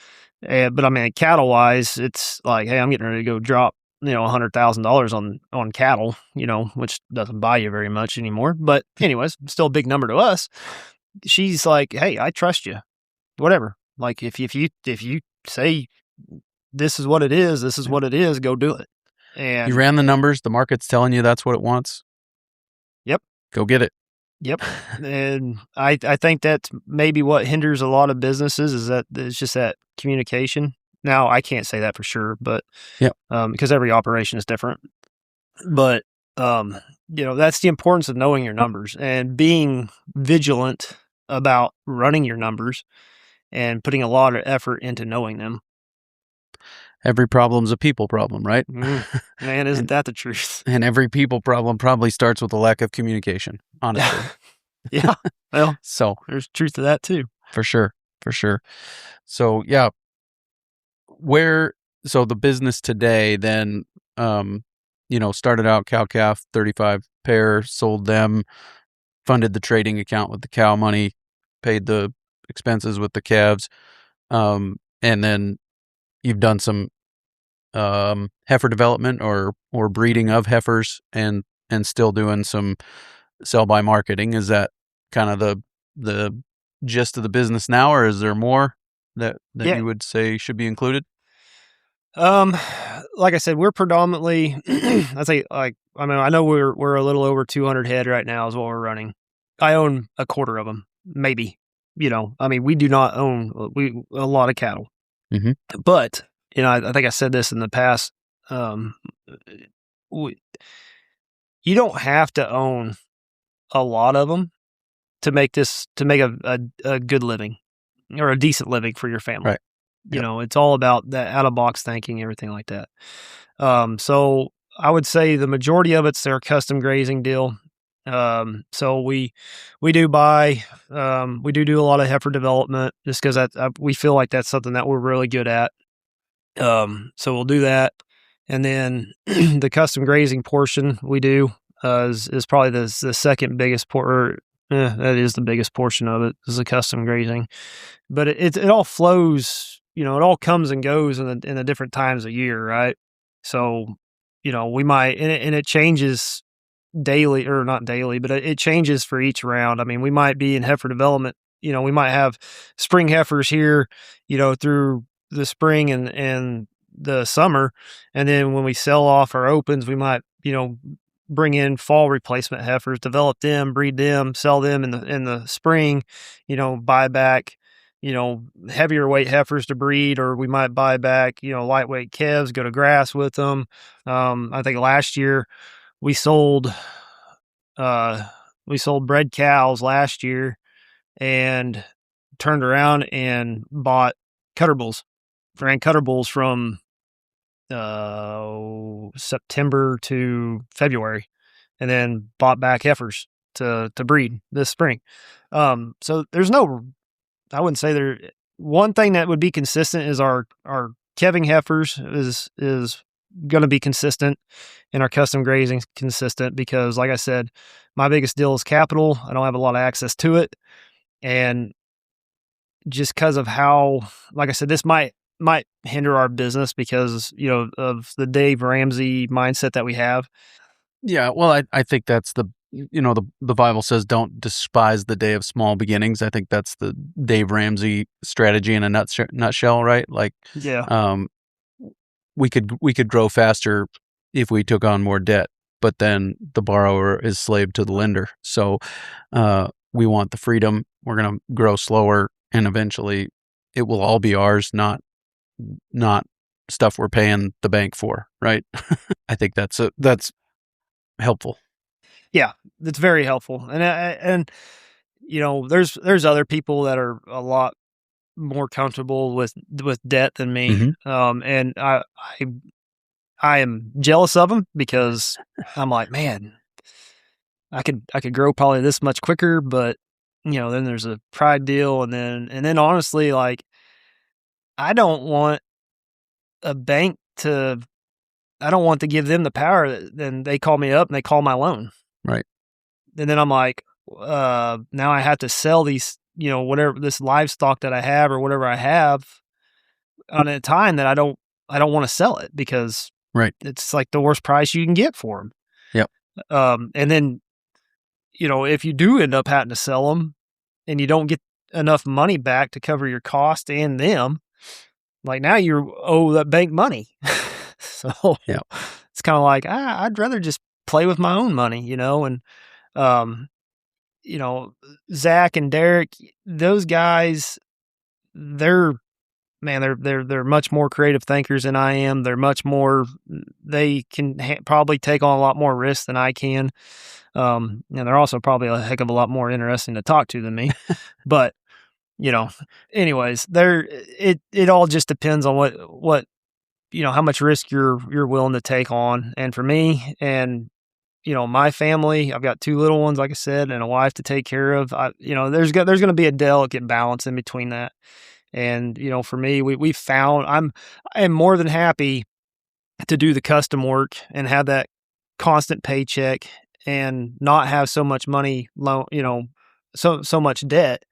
Speaker 2: But I mean, cattle wise, it's like, hey, I'm getting ready to go drop, $100,000 on cattle, which doesn't buy you very much anymore. But anyways, still a big number to us. She's like, hey, I trust you, whatever. Like if you say this is what it is, go do it. And
Speaker 1: you ran the numbers. The market's telling you that's what it wants.
Speaker 2: Yep.
Speaker 1: Go get it.
Speaker 2: Yep. And I think that's maybe what hinders a lot of businesses, is that it's just that communication. Now, I can't say that for sure, but because every operation is different. But that's the importance of knowing your numbers and being vigilant about running your numbers and putting a lot of effort into knowing them.
Speaker 1: Every problem's a people problem, right?
Speaker 2: Man, isn't that the truth?
Speaker 1: And every people problem probably starts with a lack of communication, honestly.
Speaker 2: Yeah. Well,
Speaker 1: so
Speaker 2: there's truth to that too.
Speaker 1: For sure. So yeah. So the business today then, started out cow-calf, 35 pair, sold them, funded the trading account with the cow money, paid the expenses with the calves. And then you've done some heifer development or breeding of heifers and still doing some sell by marketing. Is that kind of the gist of the business now, or is there more that you would say should be included?
Speaker 2: Like I said, we're predominantly, I'd say, I know we're a little over 200 head right now is what we're running. I own a quarter of them, maybe. We do not own a lot of cattle.
Speaker 1: Mm-hmm.
Speaker 2: But I think I said this in the past. You don't have to own a lot of them to make a good living or a decent living for your family.
Speaker 1: Right.
Speaker 2: It's all about that out of box thinking, everything like that. So I would say the majority of it's their custom grazing deal. So we do buy, we do a lot of heifer development just because we feel like that's something that we're really good at. So we'll do that. And then the custom grazing portion we do, is probably the second biggest that is the biggest portion of it, is the custom grazing. But it all flows, it all comes and goes in the different times of year, right? So, we might, and it changes daily, or not daily, but it changes for each round. I mean, we might be in heifer development, we might have spring heifers here, through the spring and the summer. And then when we sell off our opens, we might, bring in fall replacement heifers, develop them, breed them, sell them in the spring, buy back, heavier weight heifers to breed, or we might buy back, lightweight calves, go to grass with them. I think last year we sold bred cows last year and turned around and bought cutter bulls ran cutter bulls from September to February, and then bought back heifers to breed this spring. So there's no, I wouldn't say there. One thing that would be consistent is our calving heifers is going to be consistent, and our custom grazing is consistent because, like I said, my biggest deal is capital. I don't have a lot of access to it, and just because of how, like I said, this might hinder our business because, of the Dave Ramsey mindset that we have.
Speaker 1: Yeah, well, I think that's the Bible says don't despise the day of small beginnings. I think that's the Dave Ramsey strategy in a nutshell, right? Like,
Speaker 2: yeah,
Speaker 1: we could grow faster if we took on more debt, but then the borrower is slave to the lender. So we want the freedom. We're going to grow slower, and eventually it will all be ours, not stuff we're paying the bank for, right? I think that's helpful.
Speaker 2: Yeah, it's very helpful. And there's other people that are a lot more comfortable with debt than me.
Speaker 1: Mhm.
Speaker 2: And I am jealous of them because I'm like, man, I could grow probably this much quicker, but then there's a pride deal, and then honestly, like, I don't want a bank to I don't want to give them the power that then they call me up and they call my loan.
Speaker 1: Right.
Speaker 2: And then I'm like, now I have to sell these, whatever this livestock that I have or whatever I have on a time that I don't want to sell it because
Speaker 1: Right.
Speaker 2: it's like the worst price you can get for them.
Speaker 1: Yep.
Speaker 2: And then, if you do end up having to sell them and you don't get enough money back to cover your cost and them, like now you owe that bank money. So
Speaker 1: Yep.
Speaker 2: it's kind of like, I'd rather just play with my own money, and, Zach and Derek, those guys, they're much more creative thinkers than I am. They're much more, they can probably take on a lot more risks than I can. And they're also probably a heck of a lot more interesting to talk to than me. But, anyways, it all just depends on what, how much risk you're willing to take on. And for me and, my family, I've got 2 little ones, like I said, and a wife to take care of. There's going to be a delicate balance in between that. And, for me, we found I am more than happy to do the custom work and have that constant paycheck and not have so much money loan, so much debt,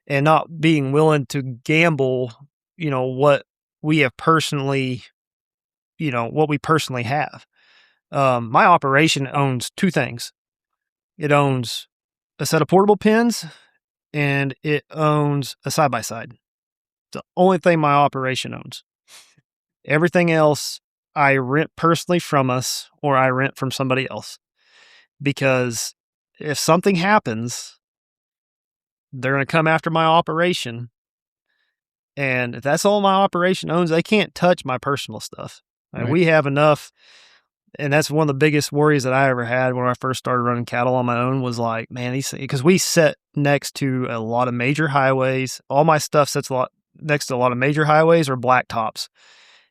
Speaker 2: and not being willing to gamble, what we have personally, what we personally have. My operation owns 2 things. It owns a set of portable pins and it owns a side-by-side. It's the only thing my operation owns. Everything else I rent personally from us or I rent from somebody else. Because if something happens, they're going to come after my operation. And if that's all my operation owns, they can't touch my personal stuff.
Speaker 1: Right.
Speaker 2: We have enough. And that's one of the biggest worries that I ever had when I first started running cattle on my own was like, man, because we sit next to a lot of major highways. All my stuff sits next to a lot of major highways or blacktops.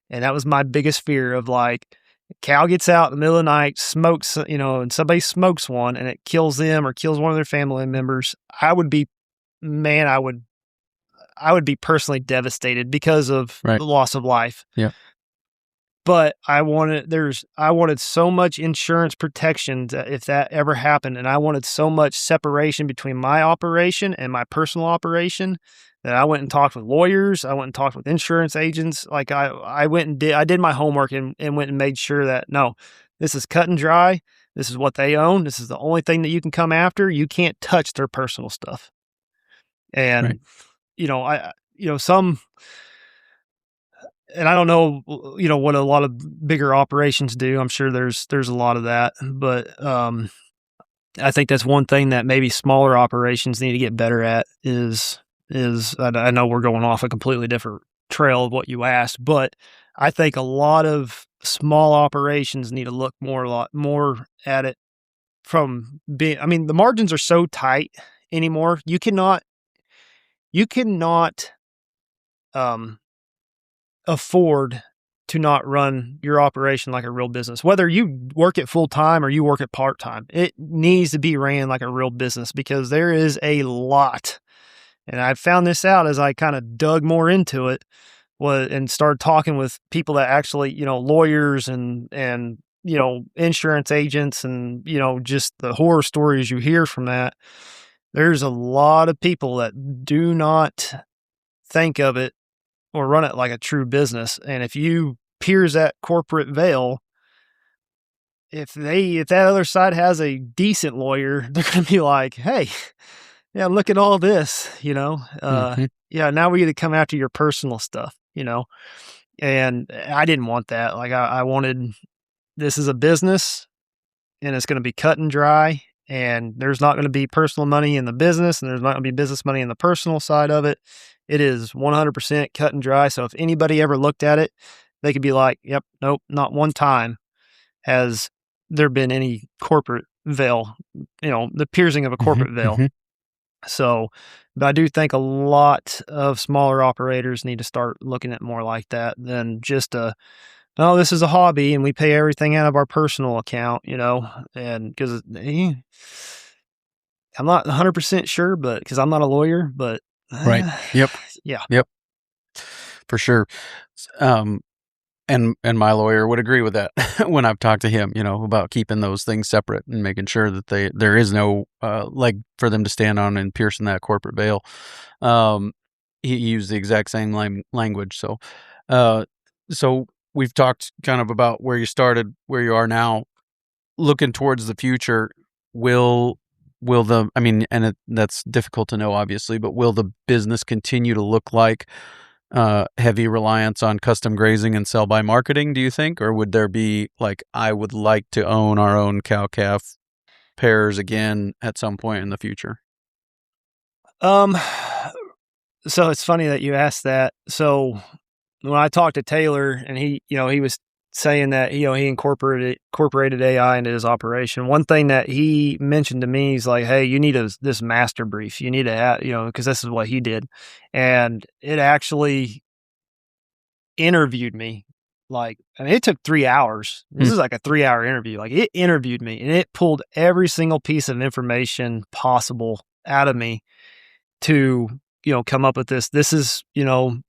Speaker 2: And that was my biggest fear of like, a cow gets out in the middle of the night, smokes, and somebody smokes one and it kills them or kills one of their family members. I would be personally devastated because of
Speaker 1: Right.
Speaker 2: the loss of life.
Speaker 1: Yeah.
Speaker 2: But I wanted so much insurance protection if that ever happened. And I wanted so much separation between my operation and my personal operation that I went and talked with lawyers. I went and talked with insurance agents. Like I did my homework and went and made sure that, no, this is cut and dry. This is what they own. This is the only thing that you can come after. You can't touch their personal stuff. And,
Speaker 1: Right.
Speaker 2: and I don't know, what a lot of bigger operations do. I'm sure there's a lot of that, but I think that's one thing that maybe smaller operations need to get better at is I know we're going off a completely different trail of what you asked, but I think a lot of small operations need to look a lot more at it from being, the margins are so tight anymore. You cannot afford to not run your operation like a real business. Whether you work it full time or you work it part time, it needs to be ran like a real business because there is a lot. And I found this out as I kind of dug more into it and started talking with people that actually, lawyers and insurance agents and, just the horror stories you hear from that. There's a lot of people that do not think of it or run it like a true business. And if you pierce that corporate veil, if that other side has a decent lawyer, they're going to be like, hey, yeah, look at all this, yeah, now we get to come after your personal stuff, and I didn't want that. Like I wanted, this is a business and it's going to be cut and dry, and there's not going to be personal money in the business and there's not going to be business money in the personal side of it. It is 100% cut and dry. So if anybody ever looked at it, they could be like, yep, nope, not one time has there been any corporate veil, the piercing of a corporate veil. So, but I do think a lot of smaller operators need to start looking at more like that than just this is a hobby and we pay everything out of our personal account, and because I'm not 100% sure, but because I'm not a lawyer, but
Speaker 1: right. Yep.
Speaker 2: Yeah.
Speaker 1: Yep. For sure. And my lawyer would agree with that when I've talked to him, about keeping those things separate and making sure that there is no leg for them to stand on and piercing that corporate veil. He used the exact same language. So we've talked kind of about where you started, where you are now. Looking towards the future, that's difficult to know, obviously, but will the business continue to look like heavy reliance on custom grazing and sell by marketing, do you think? Or would there be like, I would like to own our own cow-calf pairs again at some point in the future?
Speaker 2: So it's funny that you asked that. So when I talked to Taylor and he was saying that, he incorporated AI into his operation. One thing that he mentioned to me is like, hey, you need this master brief. You need to have, because this is what he did. And it actually interviewed me. Like, it took 3 hours. This is like a 3-hour interview. Like, it interviewed me and it pulled every single piece of information possible out of me to, come up with this. This is,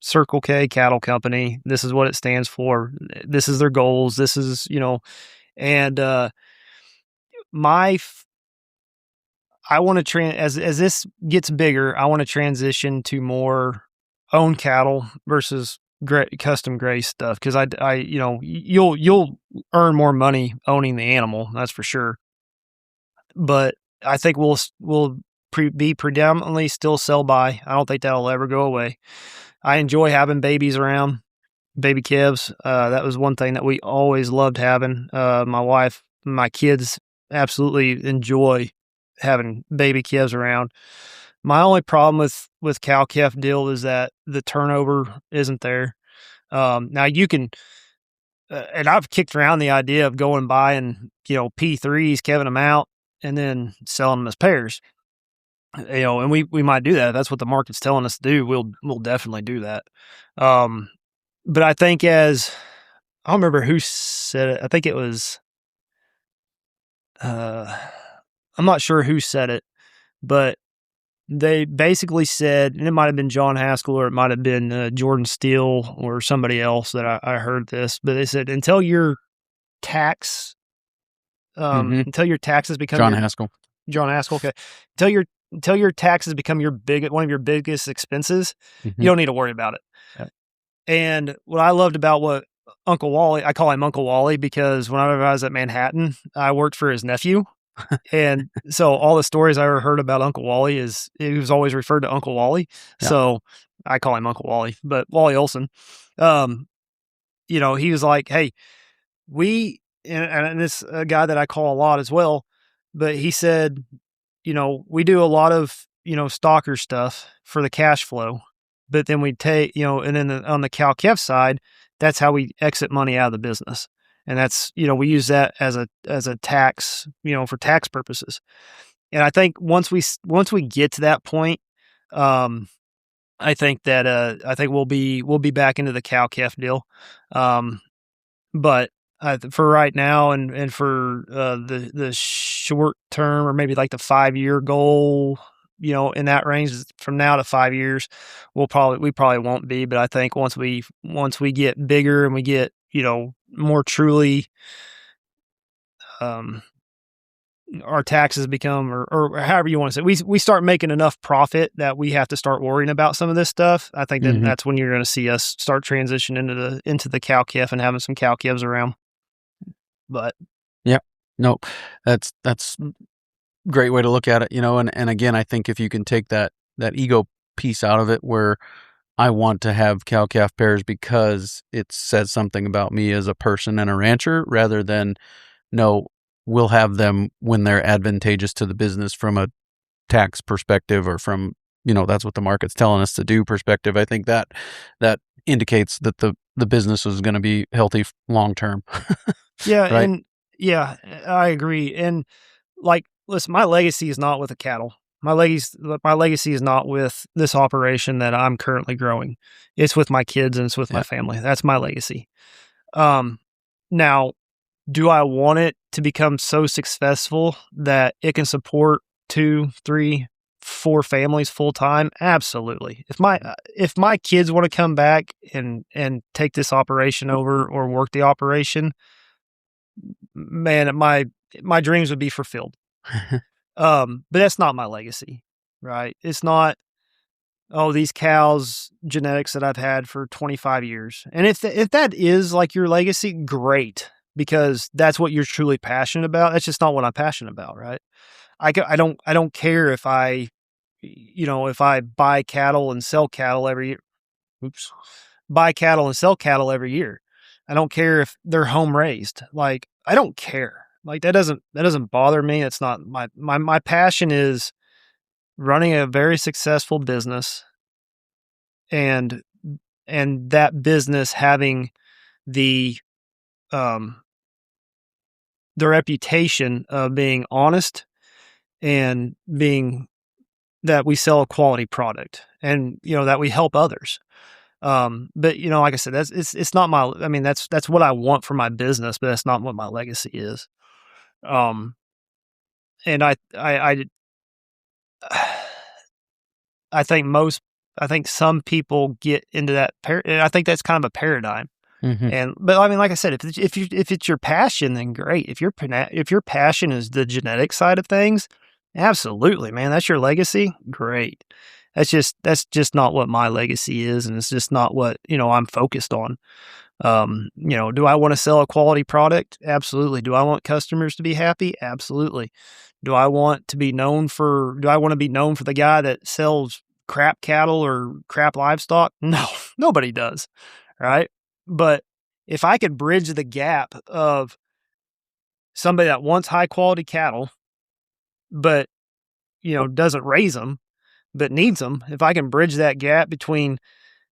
Speaker 2: Circle K Cattle Company. This is what it stands for. This is their goals. This is, and I want to as this gets bigger, I want to transition to more own cattle versus custom graze stuff. Cause you'll earn more money owning the animal. That's for sure. But I think we'll be predominantly still sell by. I don't think that'll ever go away. I enjoy having babies around, baby calves. That was one thing that we always loved having. My wife, my kids absolutely enjoy having baby calves around. My only problem with cow calf deal is that the turnover isn't there. Now you can, and I've kicked around the idea of going by and, P3s, calving them out and then selling them as pairs. And we might do that. If that's what the market's telling us to do. We'll definitely do that. But I think I don't remember who said it. I think it was, I'm not sure who said it, but they basically said, and it might have been John Haskell or it might have been Jordan Steele or somebody else that I heard this, but they said, until your taxes become John Haskell. Okay. Until your taxes become one of your biggest expenses, you don't need to worry about it. Yeah. And what I loved about what Uncle Wally, I call him Uncle Wally because whenever I was at Manhattan, I worked for his nephew. And so all the stories I ever heard about Uncle Wally he was always referred to Uncle Wally. Yeah. So I call him Uncle Wally, but Wally Olson, he was like, hey, and this a guy that I call a lot as well, but he said, we do a lot of, stalker stuff for the cash flow, but then we take, and then on the cow-calf side, that's how we exit money out of the business. And that's, we use that as a tax, for tax purposes. And I think once we get to that point, I think we'll be back into the cow-calf deal. But for right now and for the short term, or maybe like the 5-year goal, in that range from now to 5 years, we probably won't be. But I think once we get bigger and we get, more truly, our taxes become, or however you want to say, we start making enough profit that we have to start worrying about some of this stuff. I think
Speaker 1: Mhm.
Speaker 2: that's when you're going to see us start transitioning into the cow calf and having some cow calves around. But
Speaker 1: Yeah. No, that's great way to look at it, and again, I think if you can take that ego piece out of it, where I want to have cow calf pairs because it says something about me as a person and a rancher, rather than, no, we'll have them when they're advantageous to the business from a tax perspective, or from, that's what the market's telling us to do perspective. I think that indicates that the business is going to be healthy long term.
Speaker 2: yeah,
Speaker 1: Right.
Speaker 2: and yeah, I agree. And like, listen, my legacy is not with the cattle. My legacy is not with this operation that I'm currently growing. It's with my kids and it's with my
Speaker 1: Yeah.
Speaker 2: family. That's my legacy. Now, do I want it to become so successful that it can support 2, 3, 4 families full time? Absolutely. If my kids want to come back and take this operation over or work the operation, man, my dreams would be fulfilled. But that's not my legacy, right? It's not, oh, these cows genetics that I've had for 25 years. And if that is like your legacy, great, because that's what you're truly passionate about. That's just not what I'm passionate about, right? I don't care if if I buy cattle and sell cattle every year. Oops. Buy cattle and sell cattle every year. I don't care if they're home raised. Like, I don't care. Like, that doesn't bother me. It's not my passion is running a very successful business, and that business having the um the reputation of being honest, and being that we sell a quality product, and that we help others. But like I said, it's not my, I mean, that's what I want for my business, but that's not what my legacy is. Um, and I think some people get into that. And I think that's kind of a paradigm.
Speaker 1: Mhm.
Speaker 2: But I mean, like I said, if it's your passion, then great. If your passion is the genetic side of things, absolutely, man, that's your legacy. Great. That's just not what my legacy is, and it's just not what I'm focused on. Do I want to sell a quality product? Absolutely. Do I want customers to be happy? Absolutely. Do I want to be known for the guy that sells crap cattle or crap livestock? No, nobody does. Right. But if I could bridge the gap of somebody that wants high quality cattle, but, doesn't raise them, but needs them, if I can bridge that gap between,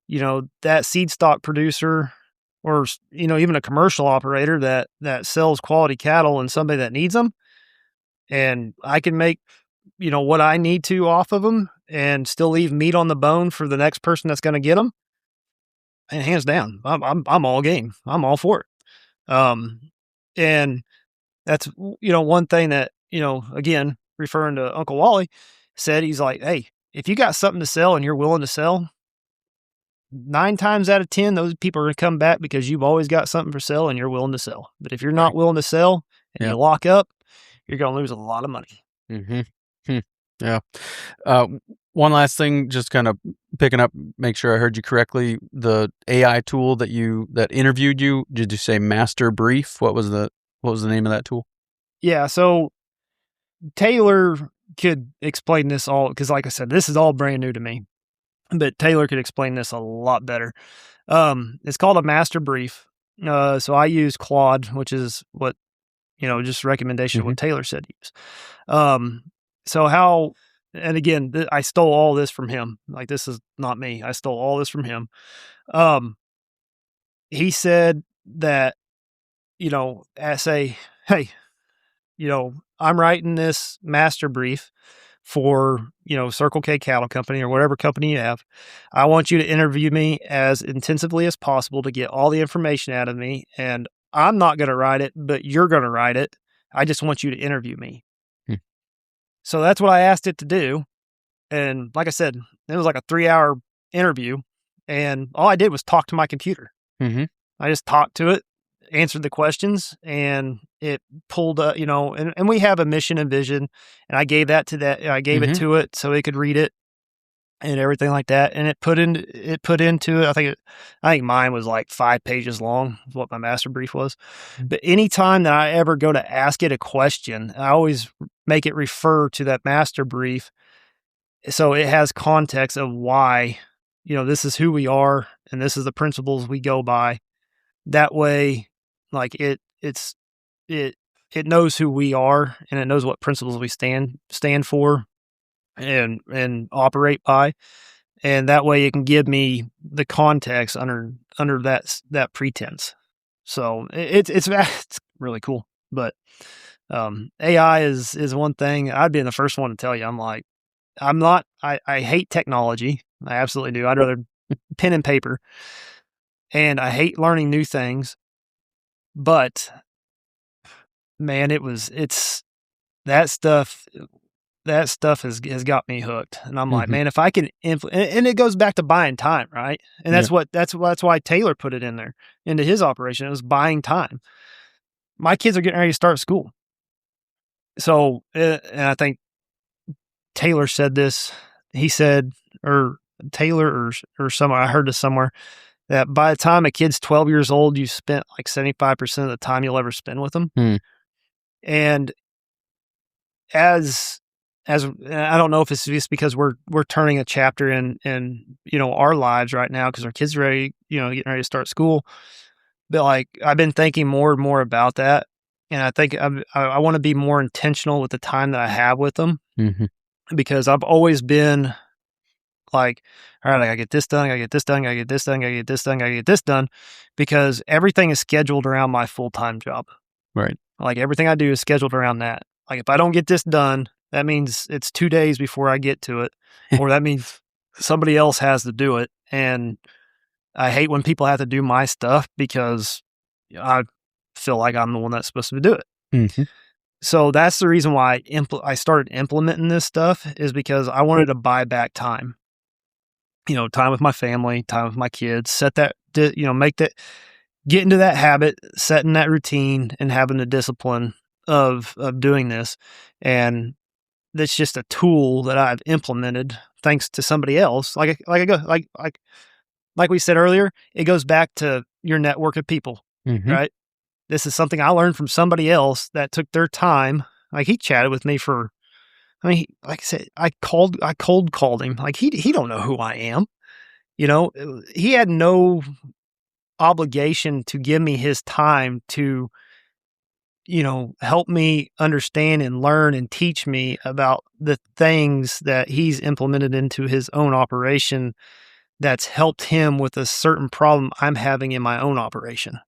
Speaker 2: that seed stock producer, or, even a commercial operator that sells quality cattle, and somebody that needs them, and I can make, what I need to off of them and still leave meat on the bone for the next person that's going to get them. And hands down, I'm all game. I'm all for it. And that's, one thing that, again, referring to Uncle Wally said, he's like, hey, if you got something to sell and you're willing to sell, 9 times out of 10, those people are going to come back because you've always got something for sale and you're willing to sell. But if you're not willing to sell and
Speaker 1: Yeah.
Speaker 2: you lock up, you're going to lose a lot of money.
Speaker 1: Mm-hmm. Yeah. One last thing, just kind of picking up, make sure I heard you correctly. The AI tool that interviewed you, did you say Master Brief? What was the name of that tool?
Speaker 2: Yeah. So Taylor could explain this all, because like I said, this is all brand new to me, but Taylor could explain this a lot better. It's called a Master Brief. So I use Claude, which is what, just recommendation of what Taylor said to use. So how, and again, I stole all this from him. Like, this is not me. I stole all this from him. He said that, I say, hey, I'm writing this Master Brief for, Circle K Cattle Company or whatever company you have. I want you to interview me as intensively as possible to get all the information out of me. And I'm not going to write it, but you're going to write it. I just want you to interview me. So that's what I asked it to do. And like I said, it was like a 3-hour interview. And all I did was talk to my computer. I just talked to it, answered the questions, and it pulled up, and we have a mission and vision, and I gave that to that. I gave it to it so it could read it and everything like that. And it put into it. I think mine was like 5 pages long, is what my master brief was. But anytime that I ever go to ask it a question, I always make it refer to that master brief. So it has context of why, this is who we are and this is the principles we go by. That way, like it knows who we are and it knows what principles we stand for and operate by. And that way it can give me the context under that pretense. So it's really cool. But AI is one thing. I'd be the first one to tell you. I hate technology. I absolutely do. I'd rather pen and paper. And I hate learning new things. But man, it's that stuff has got me hooked. And I'm like, man, if I can and it goes back to buying time, right? And that's why Taylor put it in there into his operation. It was buying time. My kids are getting ready to start school. So, and I think Taylor said this. He said, or Taylor or somewhere, I heard this somewhere, that by the time a kid's 12 years old, you spent like 75% of the time you'll ever spend with them. And as I don't know if it's just because we're turning a chapter in our lives right now because our kids are ready, getting ready to start school. But like I've been thinking more and more about that, and I think I want to be more intentional with the time that I have with them because I've always been like, all right, I gotta get this done, I gotta get this done, I gotta get this done, I gotta get this done, I gotta get this done, because everything is scheduled around my full-time job.
Speaker 1: Right.
Speaker 2: Like everything I do is scheduled around that. Like if I don't get this done, that means it's 2 days before I get to it, or that means somebody else has to do it. And I hate when people have to do my stuff because I feel like I'm the one that's supposed to do it. So that's the reason why I started implementing this stuff, is because I wanted to buy back time. Time with my family, time with my kids, set that, get into that habit, setting that routine and having the discipline of doing this. And that's just a tool that I've implemented thanks to somebody else. Like we said earlier, it goes back to your network of people, right? This is something I learned from somebody else that took their time. Like he chatted with me for, like I said, I cold called him. Like he don't know who I am. He had no obligation to give me his time to, help me understand and learn and teach me about the things that he's implemented into his own operation that's helped him with a certain problem I'm having in my own operation.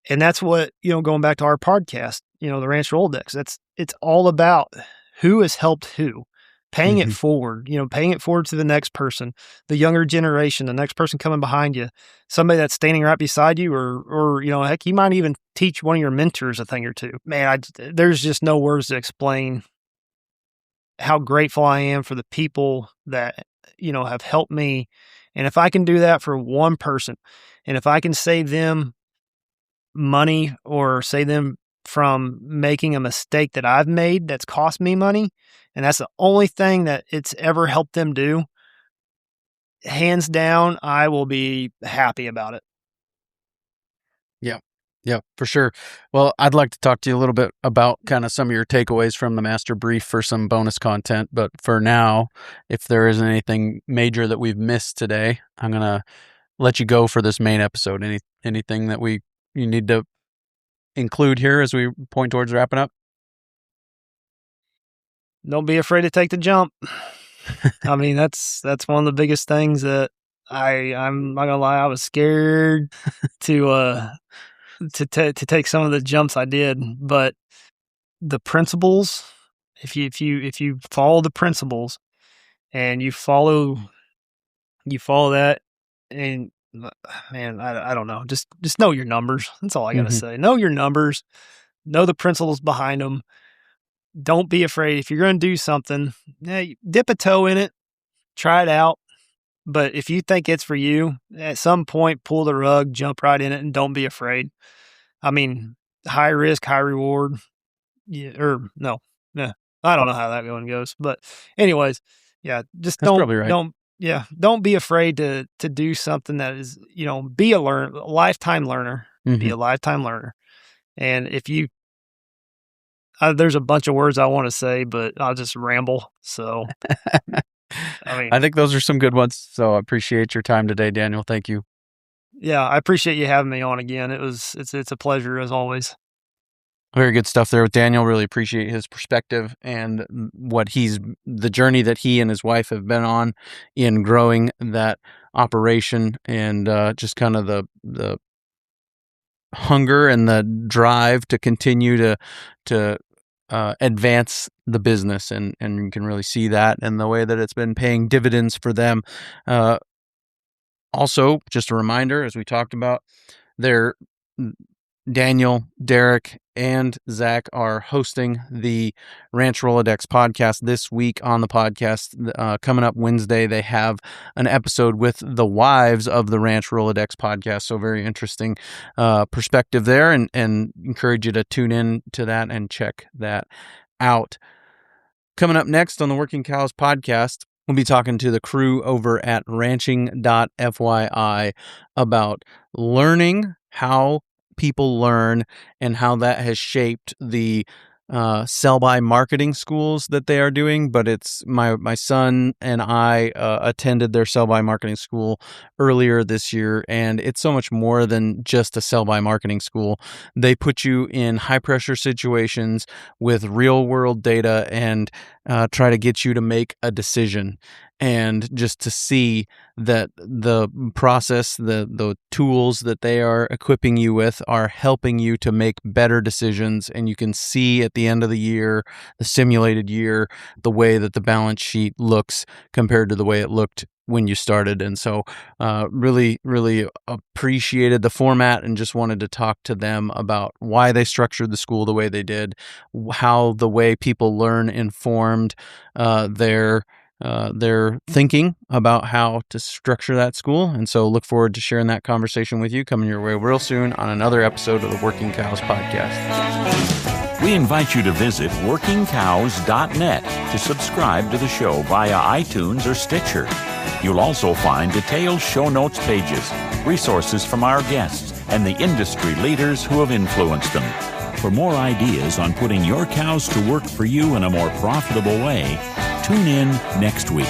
Speaker 2: And that's what, going back to our podcast, the Ranch Rolodex, it's all about who has helped who, paying it forward, paying it forward to the next person, the younger generation, the next person coming behind you, somebody that's standing right beside you, or heck, you might even teach one of your mentors a thing or two. Man, there's just no words to explain how grateful I am for the people that, have helped me. And if I can do that for one person, and if I can save them money or save them from making a mistake that I've made that's cost me money, and that's the only thing that it's ever helped them do, hands down, I will be happy about it.
Speaker 1: Yeah, for sure. Well, I'd like to talk to you a little bit about kind of some of your takeaways from the master brief for some bonus content. But for now, if there isn't anything major that we've missed today, I'm going to let you go for this main episode. Anything that you need to include here as we point towards wrapping up?
Speaker 2: Don't be afraid to take the jump. I mean, that's one of the biggest things that I'm not gonna lie, I was scared to take some of the jumps I did, but the principles If you follow the principles and you follow that, and man, I don't know, just know your numbers. That's all I got to say. Know your numbers, know the principles behind them. Don't be afraid. If you're going to do something, dip a toe in it, try it out. But if you think it's for you, at some point, pull the rug, jump right in it, and don't be afraid. I mean, high risk, high reward. Yeah, or no, yeah, I don't know how that one goes. But anyways, yeah, just
Speaker 1: That's probably right.
Speaker 2: don't be afraid to do something that is, be a lifetime learner. Be a lifetime learner. And if you, there's a bunch of words I want to say, but I'll just ramble. So.
Speaker 1: I think those are some good ones. So I appreciate your time today, Daniel. Thank you.
Speaker 2: Yeah, I appreciate you having me on again. It's a pleasure as always.
Speaker 1: Very good stuff there with Daniel. Really appreciate his perspective and the journey that he and his wife have been on in growing that operation, and just kind of the hunger and the drive to continue to advance the business, and you can really see that in the way that it's been paying dividends for them. Also, just a reminder, as we talked about, Daniel, Derek, and Zach are hosting the Ranch Rolodex podcast this week on the podcast. Coming up Wednesday, they have an episode with the wives of the Ranch Rolodex podcast. So very interesting perspective there, and encourage you to tune in to that and check that out. Coming up next on the Working Cows podcast, we'll be talking to the crew over at ranching.fyi about learning how people learn and how that has shaped the sell-by marketing schools that they are doing. But it's my son and I attended their sell-by marketing school earlier this year, and it's so much more than just a sell-by marketing school. They put you in high-pressure situations with real-world data and try to get you to make a decision. And just to see that the process, the tools that they are equipping you with are helping you to make better decisions. And you can see at the end of the year, the simulated year, the way that the balance sheet looks compared to the way it looked when you started. And so really, really appreciated the format and just wanted to talk to them about why they structured the school the way they did, how the way people learn informed their thinking about how to structure that school. And so look forward to sharing that conversation with you coming your way real soon on another episode of the Working Cows podcast.
Speaker 3: We invite you to visit workingcows.net to subscribe to the show via iTunes or Stitcher. You'll also find detailed show notes pages, resources from our guests, and the industry leaders who have influenced them. For more ideas on putting your cows to work for you in a more profitable way, tune in next week.